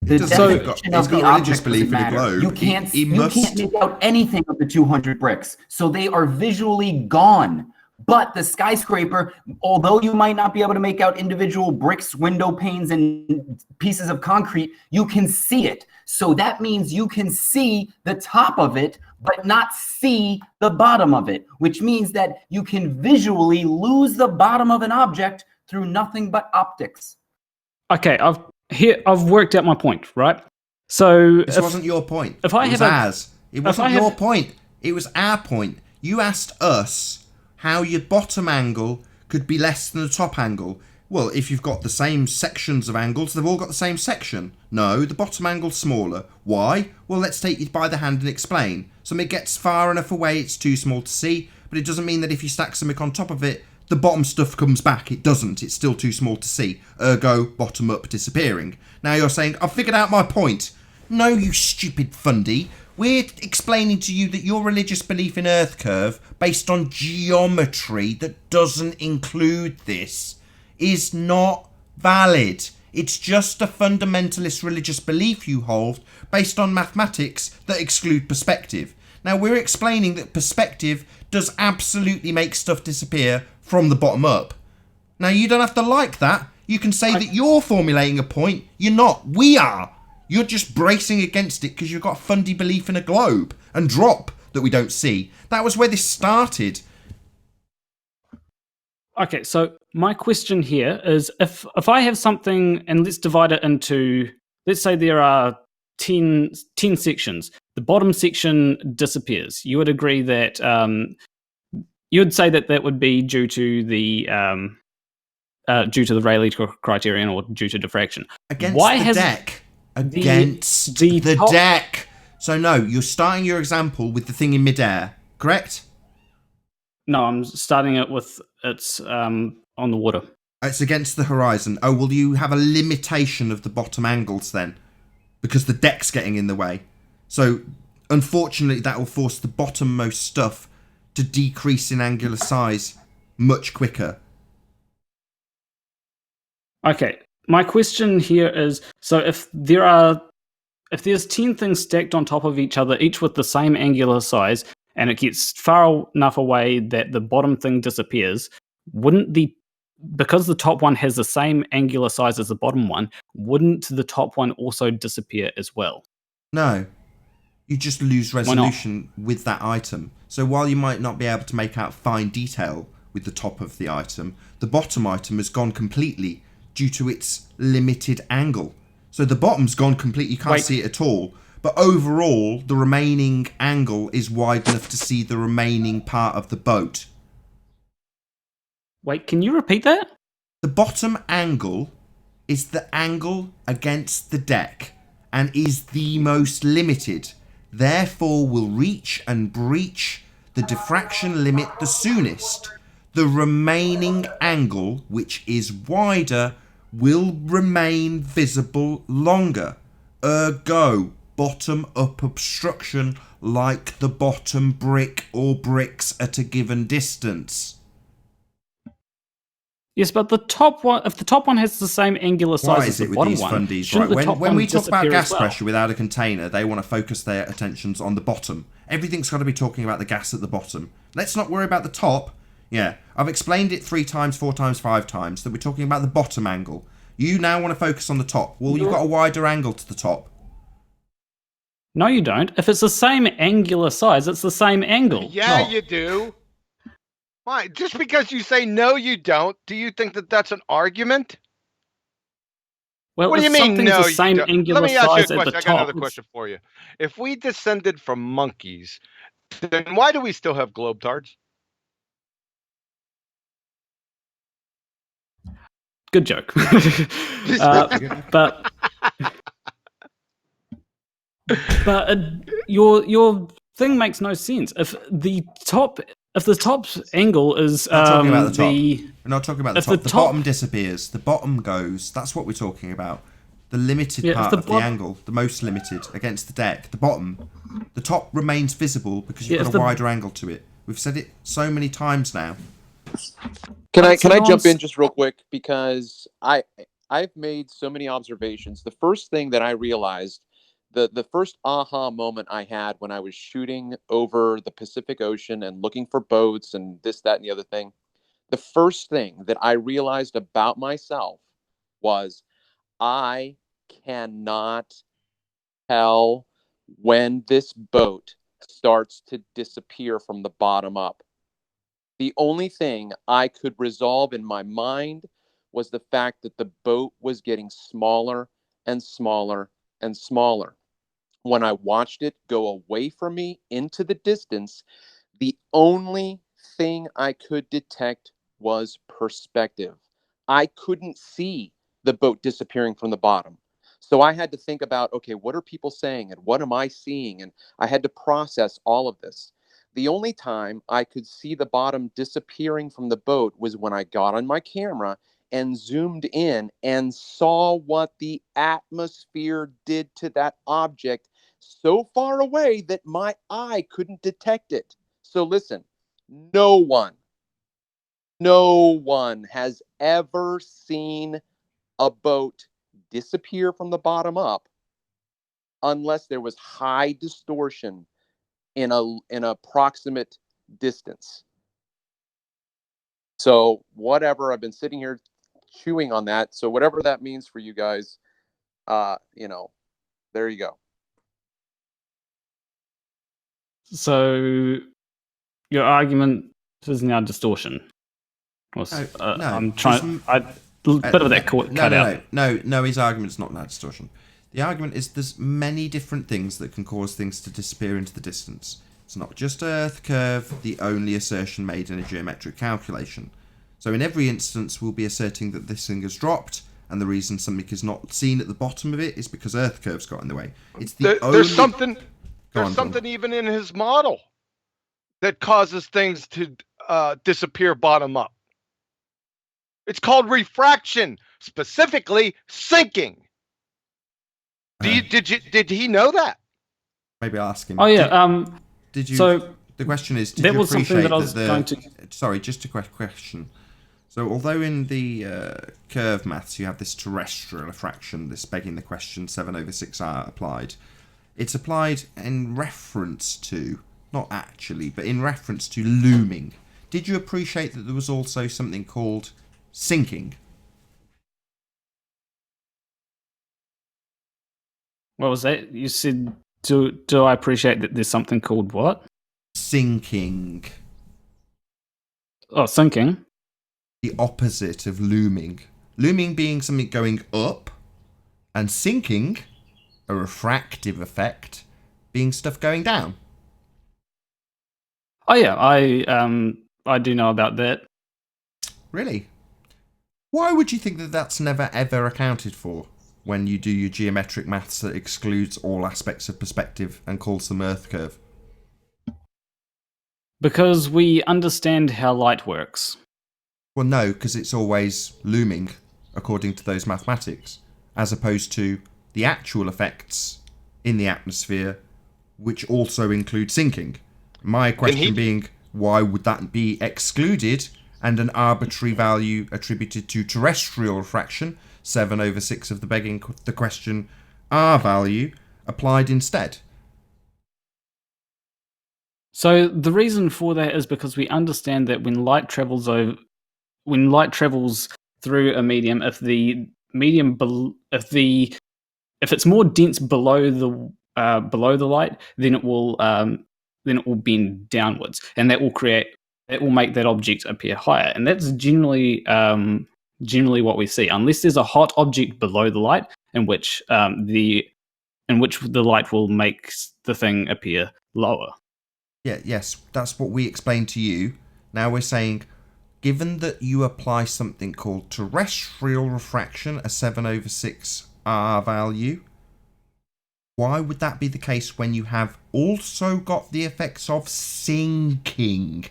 The definition of the object doesn't matter. You can't make out anything of the 200 bricks, so they are visually gone. But the skyscraper, although you might not be able to make out individual bricks, window panes, and pieces of concrete, you can see it. So that means you can see the top of it, but not see the bottom of it, which means that you can visually lose the bottom of an object through nothing but optics. Okay, I've worked out my point, right? So this wasn't your point. If I it was have ours. It wasn't your point. It was our point. You asked us how your bottom angle could be less than the top angle. Well, if you've got the same sections of angles, they've all got the same section. No, the bottom angle's smaller. Why? Well, let's take you by the hand and explain. Something gets far enough away, it's too small to see, but it doesn't mean that if you stack something on top of it, the bottom stuff comes back. It doesn't. It's still too small to see. Ergo, bottom up disappearing. Now you're saying, I've figured out my point. No, you stupid fundy. We're explaining to you that your religious belief in Earth curve, based on geometry that doesn't include this, is not valid. It's just a fundamentalist religious belief you hold based on mathematics that exclude perspective. Now, we're explaining that perspective does absolutely make stuff disappear from the bottom up. Now, you don't have to like that. You can say that you're formulating a point. You're not. We are. You're just bracing against it because you've got a fundy belief in a globe and drop that we don't see. That was where this started. Okay, so my question here is if I have something and let's divide it into, let's say there are 10 sections. The bottom section disappears. You would agree that you would say that that would be due to the Rayleigh criterion or due to diffraction. Against the deck. Against the deck. So no, you're starting your example with the thing in midair, correct? No, I'm starting it with it's on the water. It's against the horizon. Oh, well, you have a limitation of the bottom angles then, because the deck's getting in the way. So, unfortunately, that will force the bottommost stuff to decrease in angular size much quicker. Okay, my question here is, so if there's 10 things stacked on top of each other, each with the same angular size, and it gets far enough away that the bottom thing disappears, because the top one has the same angular size as the bottom one, wouldn't the top one also disappear as well? No. You just lose resolution with that item. So while you might not be able to make out fine detail with the top of the item, the bottom item has gone completely due to its limited angle. So the bottom's gone completely, you can't see it at all. But overall, the remaining angle is wide enough to see the remaining part of the boat. Wait, can you repeat that? The bottom angle is the angle against the deck and is the most limited. Therefore, will reach and breach the diffraction limit the soonest. The remaining angle, which is wider, will remain visible longer. Ergo, bottom-up obstruction like the bottom brick or bricks at a given distance. Yes, but the top one, if the top one has the same angular size as the bottom one, fundies, right? When we talk about gas pressure without a container, they want to focus their attentions on the bottom. Everything's got to be talking about the gas at the bottom. Let's not worry about the top. Yeah, I've explained it 3 times, 4 times, 5 times that we're talking about the bottom angle. You now want to focus on the top. Well, you've got a wider angle to the top. No, you don't. If it's the same angular size, it's the same angle. Yeah, you do. Why? Just because you say no, you don't, do you think that that's an argument? Well, what do you mean, no, the same angular Let me ask you a size at the question. I got top, another question for you. If we descended from monkeys, then why do we still have globetards? Good joke. But your thing makes no sense. If the top angle is we're not talking about the top. We're not talking about the top. The bottom disappears. The bottom goes. That's what we're talking about. The limited part of the angle, the most limited against the deck. The bottom, the top remains visible because you've got a wider angle to it. We've said it so many times now. Can I jump in just real quick, because I've made so many observations. The first thing that I realized, the first aha moment I had when I was shooting over the Pacific Ocean and looking for boats and this, that, and the other thing, the first thing that I realized about myself was I cannot tell when this boat starts to disappear from the bottom up. The only thing I could resolve in my mind was the fact that the boat was getting smaller and smaller and smaller. When I watched it go away from me into the distance, the only thing I could detect was perspective. I couldn't see the boat disappearing from the bottom. So I had to think about, okay, what are people saying and what am I seeing? And I had to process all of this. The only time I could see the bottom disappearing from the boat was when I got on my camera and zoomed in and saw what the atmosphere did to that object so far away that my eye couldn't detect it. So listen, no one has ever seen a boat disappear from the bottom up unless there was high distortion in a proximate distance. So whatever, I've been sitting here chewing on that. So whatever that means for you guys, there you go. So your argument is now distortion. I'm trying. Bit of that cut out. No, his argument's not now distortion. The argument is there's many different things that can cause things to disappear into the distance. It's not just Earth curve, the only assertion made in a geometric calculation. So in every instance, we'll be asserting that this thing has dropped, and the reason something is not seen at the bottom of it is because Earth curve's got in the way. It's There's something even in his model that causes things to disappear bottom up. It's called refraction, specifically sinking. Did he know that? Maybe I'll ask him. Oh yeah. Did you? So the question is, did that you was something appreciate that I was going to. Sorry, just a question. So although in the curve maths you have this terrestrial refraction, this begging the question 7/6r applied, it's applied in reference to, not actually, but in reference to looming. Did you appreciate that there was also something called sinking? What was that? You said, do I appreciate that there's something called what? Sinking. Oh, sinking? The opposite of looming. Looming being something going up, and sinking, a refractive effect, being stuff going down. Oh yeah, I do know about that. Really? Why would you think that that's never ever accounted for when you do your geometric maths that excludes all aspects of perspective and calls them Earth curve? Because we understand how light works. Well, no, because it's always looming, according to those mathematics, as opposed to the actual effects in the atmosphere, which also include sinking. My question being, why would that be excluded and an arbitrary value attributed to terrestrial refraction, 7/6 of the question R value, applied instead? So the reason for that is because we understand that when light travels through a medium, if it's more dense below the light, then it will bend downwards, and that will make that object appear higher, and that's generally what we see, unless there's a hot object below the light, in which the light will make the thing appear lower. Yes, that's what we explained to you. Now we're saying, given that you apply something called terrestrial refraction, a 7/6r value, why would that be the case when you have also got the effects of sinking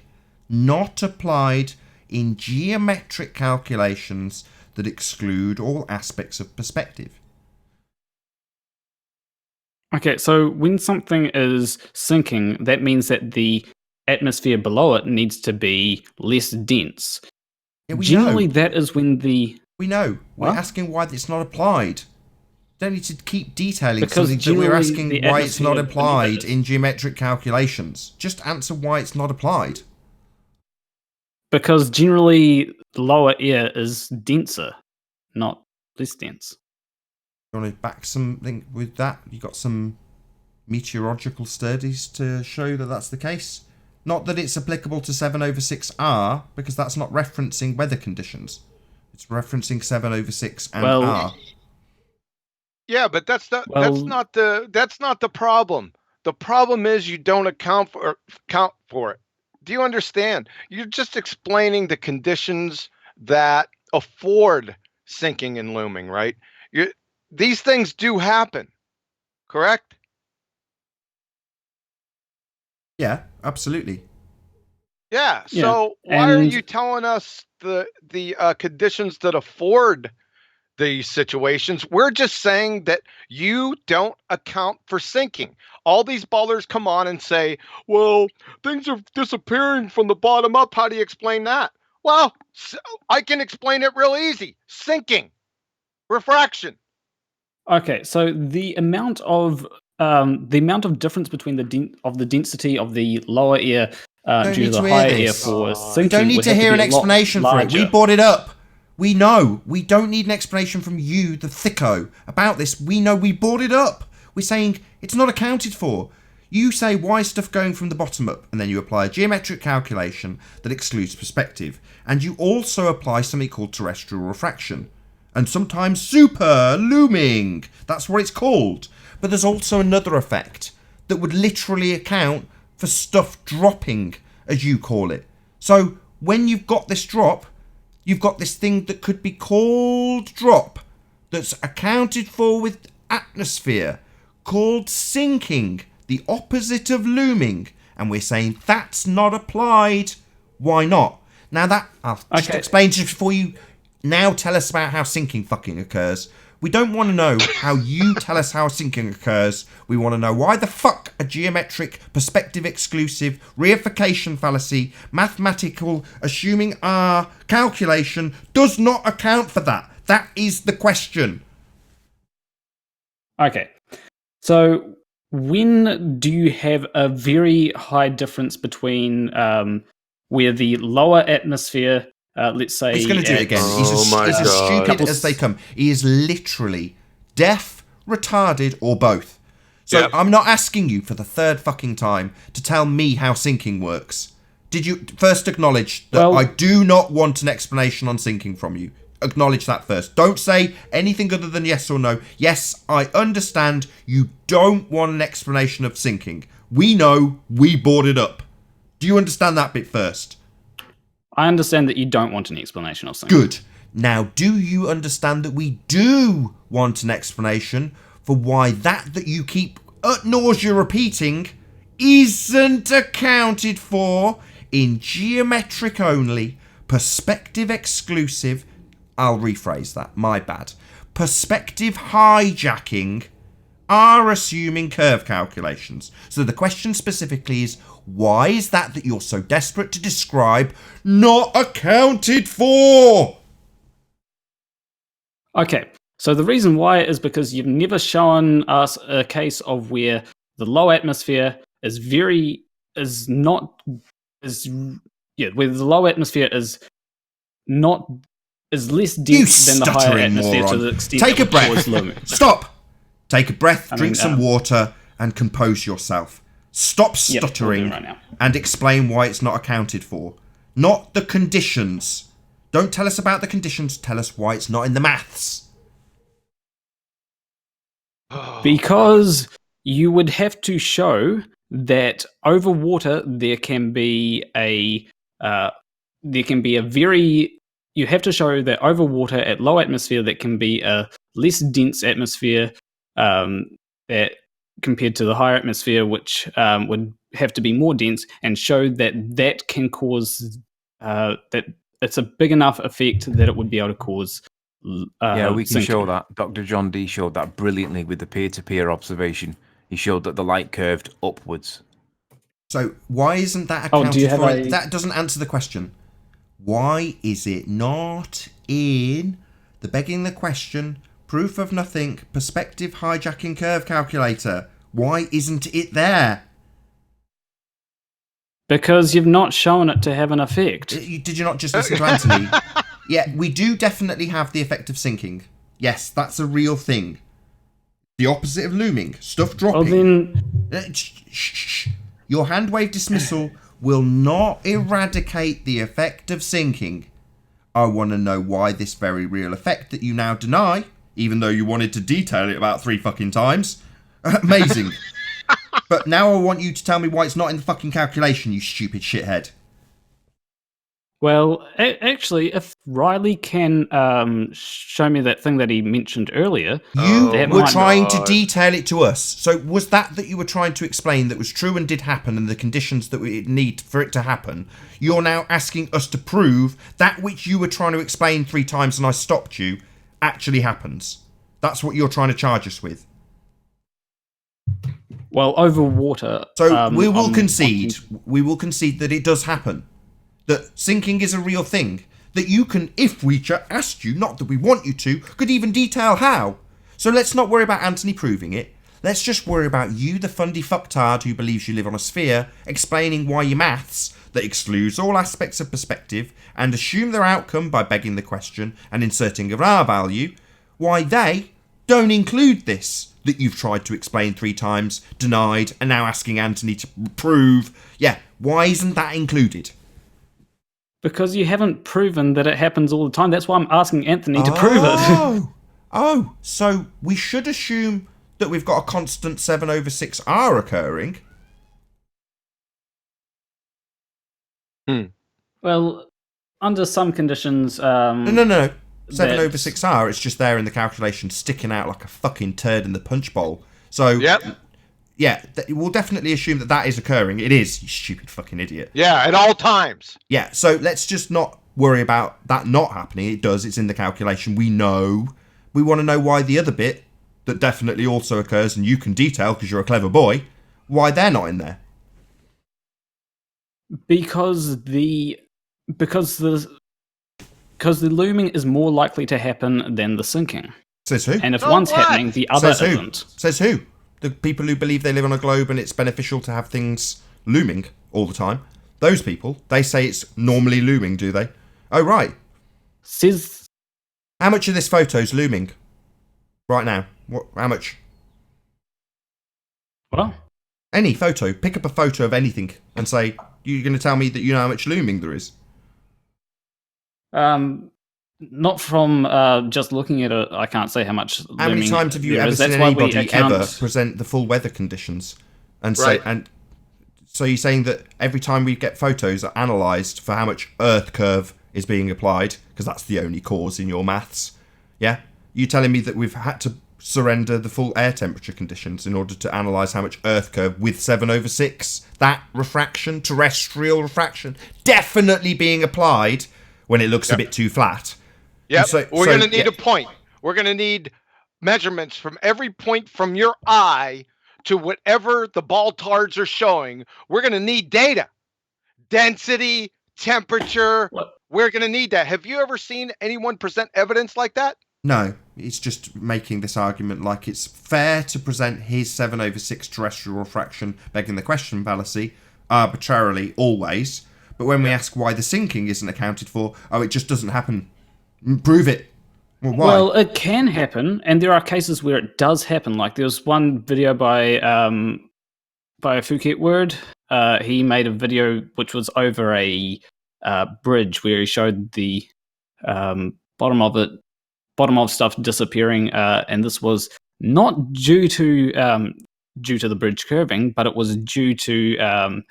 not applied in geometric calculations that exclude all aspects of perspective? Okay, so when something is sinking, that means that the atmosphere below it needs to be less dense. Yeah, generally, that is when the... We know. We're asking why it's not applied. Don't need to keep detailing because something that we're asking why it's not applied in geometric calculations. Just answer why it's not applied. Because generally, lower air is denser, not less dense. You want to back something with that? You got some meteorological studies to show that that's the case? Not that it's applicable to 7/6r, because that's not referencing weather conditions. It's referencing 7/6 and r. Yeah, but that's not the problem. The problem is you don't account for it. Do you understand? You're just explaining the conditions that afford sinking and looming, right? These things do happen, correct? Yeah, absolutely. Yeah. So why are you telling us the conditions that afford these situations? We're just saying that you don't account for sinking. All these ballers come on and say, well, things are disappearing from the bottom up. How do you explain that? Well, I can explain it real easy. Sinking. Refraction. Okay, so the amount of difference between the density of the lower air due to the higher air for sinking. We don't need to hear an explanation for it. We brought it up. We know. We don't need an explanation from you, the thicko, about this. We know. We brought it up. We're saying it's not accounted for. You say, why is stuff going from the bottom up? And then you apply a geometric calculation that excludes perspective. And you also apply something called terrestrial refraction. And sometimes super looming. That's what it's called. But there's also another effect that would literally account for stuff dropping, as you call it. So when you've got this drop, you've got this thing that could be called drop, that's accounted for with atmosphere, called sinking, the opposite of looming. And we're saying that's not applied. Why not? Now that, I'll just explain to you before you now tell us about how sinking fucking occurs. We don't want to know how you tell us how sinking occurs. We want to know why the fuck a geometric, perspective exclusive, reification fallacy, mathematical, assuming R, calculation does not account for that. That is the question. Okay. So when do you have a very high difference between where the lower atmosphere, let's say... He's going to do it again. He's as stupid as they come. He is literally deaf, retarded, or both. So I'm not asking you for the third fucking time to tell me how sinking works. Did you first acknowledge that I do not want an explanation on sinking from you? Acknowledge that first. Don't say anything other than yes or no. Yes, I understand you don't want an explanation of sinking. We know, we brought it up. Do you understand that bit first? I understand that you don't want an explanation of sinking. Good. Now, do you understand that we do want an explanation for why that you keep ad nausea repeating isn't accounted for in geometric only, perspective exclusive, I'll rephrase that, my bad, perspective hijacking, are assuming curve calculations. So the question specifically is, why is that you're so desperate to describe not accounted for? Okay, so the reason why is because you've never shown us a case of where the low atmosphere is where the low atmosphere is less dense than the higher atmosphere to the extent Take a breath. Looming. Stop. Take a breath, drink some water, and compose yourself. Stop stuttering right now. and explain why it's not accounted for. Not the conditions. Don't tell us about the conditions. Tell us why it's not in the maths. Because you would have to show that over water you have to show that over water at low atmosphere that can be a less dense atmosphere that compared to the higher atmosphere, which would have to be more dense, and show that can cause that it's a big enough effect that it would be able to cause we can sinking. show that. Dr. John D showed that brilliantly with the peer-to-peer observation. He showed that the light curved upwards. So why isn't that accounted for? That doesn't answer the question. Why is it not in the begging the question, proof of nothing, perspective hijacking curve calculator? Why isn't it there? Because you've not shown it to have an effect. Did you not just listen to Anthony? Yeah, we do definitely have the effect of sinking. Yes, that's a real thing. The opposite of looming. Stuff dropping. Well, then... Your hand wave dismissal will not eradicate the effect of sinking. I want to know why this very real effect that you now deny, even though you wanted to detail it about 3 fucking times. Amazing. But now I want you to tell me why it's not in the fucking calculation, you stupid shithead. Well, actually, if Riley can show me that thing that he mentioned earlier, you that were might- trying to detail it to us. So was that you were trying to explain that was true and did happen, and the conditions that we need for it to happen? You're now asking us to prove that which you were trying to explain 3 times, and I stopped you, actually happens. That's what you're trying to charge us with. Well, over water. So we will concede. We will concede that it does happen. That sinking is a real thing. That you can, if we asked you, not that we want you to, could even detail how. So let's not worry about Anthony proving it. Let's just worry about you, the fundy fucktard who believes you live on a sphere, explaining why your maths, that excludes all aspects of perspective and assume their outcome by begging the question and inserting an R value, why they don't include this that you've tried to explain 3 times, denied, and now asking Anthony to prove. Yeah, why isn't that included? Because you haven't proven that it happens all the time. That's why I'm asking Anthony to prove it. Oh, so we should assume that we've got a constant 7/6R occurring. Well, under some conditions... No. 7/6R, it's just there in the calculation, sticking out like a fucking turd in the punch bowl. So, yeah, we'll definitely assume that is occurring. It is, you stupid fucking idiot. Yeah, at all times. Yeah, so let's just not worry about that not happening. It does, it's in the calculation. We know. We want to know why the other bit that definitely also occurs, and you can detail because you're a clever boy, why they're not in there. Because the looming is more likely to happen than the sinking. Says who? And if one's happening, the other isn't. Says who? The people who believe they live on a globe and it's beneficial to have things looming all the time. Those people, they say it's normally looming, do they? Oh, right. Says... How much of this photo's looming? Right now. How much? What? Any photo. Pick up a photo of anything and say, you're going to tell me that you know how much looming there is? Not from just looking at it. I can't say how much. How many times have you ever seen anybody ever present the full weather conditions and say? And so you're saying that every time we get photos are analysed for how much Earth curve is being applied, because that's the only cause in your maths. Yeah, you telling me that we've had to surrender the full air temperature conditions in order to analyse how much Earth curve with 7/6, that refraction, terrestrial refraction, definitely being applied when it looks a bit too flat. Yep. We're going to need a point. We're going to need measurements from every point from your eye to whatever the ball tards are showing. We're going to need data, density, temperature. We're going to need that. Have you ever seen anyone present evidence like that? No, he's just making this argument like it's fair to present his 7/6 terrestrial refraction, begging the question fallacy, arbitrarily always. But when we ask why the sinking isn't accounted for, it just doesn't happen. Prove it. Well, why? Well, it can happen, and there are cases where it does happen. Like there was one video by Phuket Word. He made a video which was over a bridge where he showed the bottom of stuff disappearing, and this was not due to the bridge curving, but it was due to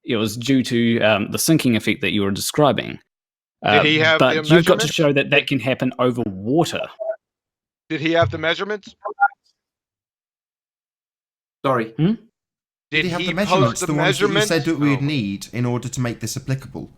the sinking effect that you were describing. Did he have but the you've got to measurements? show that can happen over water. Did he have the measurements? Sorry. Did he have he the measurements? post the The ones that you measurements? said that we would need in order to make this applicable.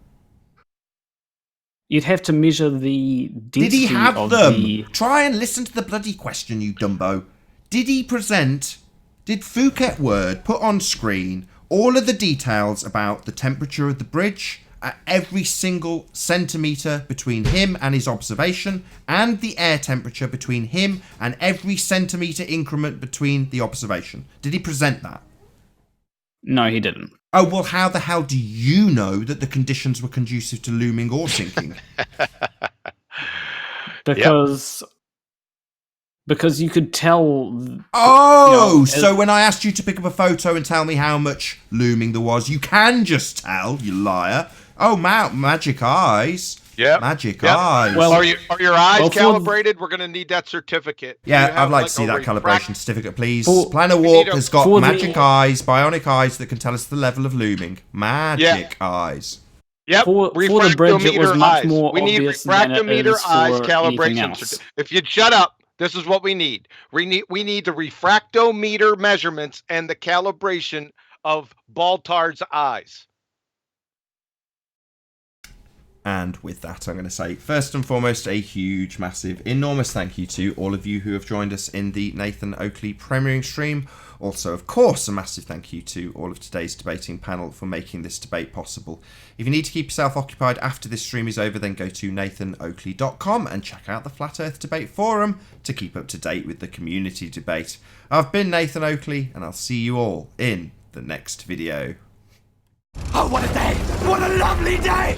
You'd have to measure the density. Did he have of them? Try and listen to the bloody question, you Dumbo. Did Phuket Word put on screen all of the details about the temperature of the bridge at every single centimetre between him and his observation, and the air temperature between him and every centimetre increment between the observation? Did he present that? No, he didn't. Oh, well, how the hell do you know that the conditions were conducive to looming or sinking? Because you could tell... So when I asked you to pick up a photo and tell me how much looming there was, you can just tell, you liar. Oh, magic eyes. Yeah. Magic eyes. Well, are your eyes calibrated? We're going to need that certificate. Yeah, I'd like to see that calibration certificate, please. For- Planarwalk has got for magic eyes, bionic eyes that can tell us the level of looming. Magic eyes. Yep. For the bridge, it was Refractometer much eyes. more We need obvious than it refractometer is eyes for anything calibration. else. If you'd shut up, this is what we need. We need the refractometer measurements and the calibration of Baltar's eyes. And with that, I'm going to say, first and foremost, a huge, massive, enormous thank you to all of you who have joined us in the Nathan Oakley premiering stream. Also, of course, a massive thank you to all of today's debating panel for making this debate possible. If you need to keep yourself occupied after this stream is over, then go to nathanoakley.com and check out the Flat Earth Debate Forum to keep up to date with the community debate. I've been Nathan Oakley, and I'll see you all in the next video. Oh, what a day! What a lovely day!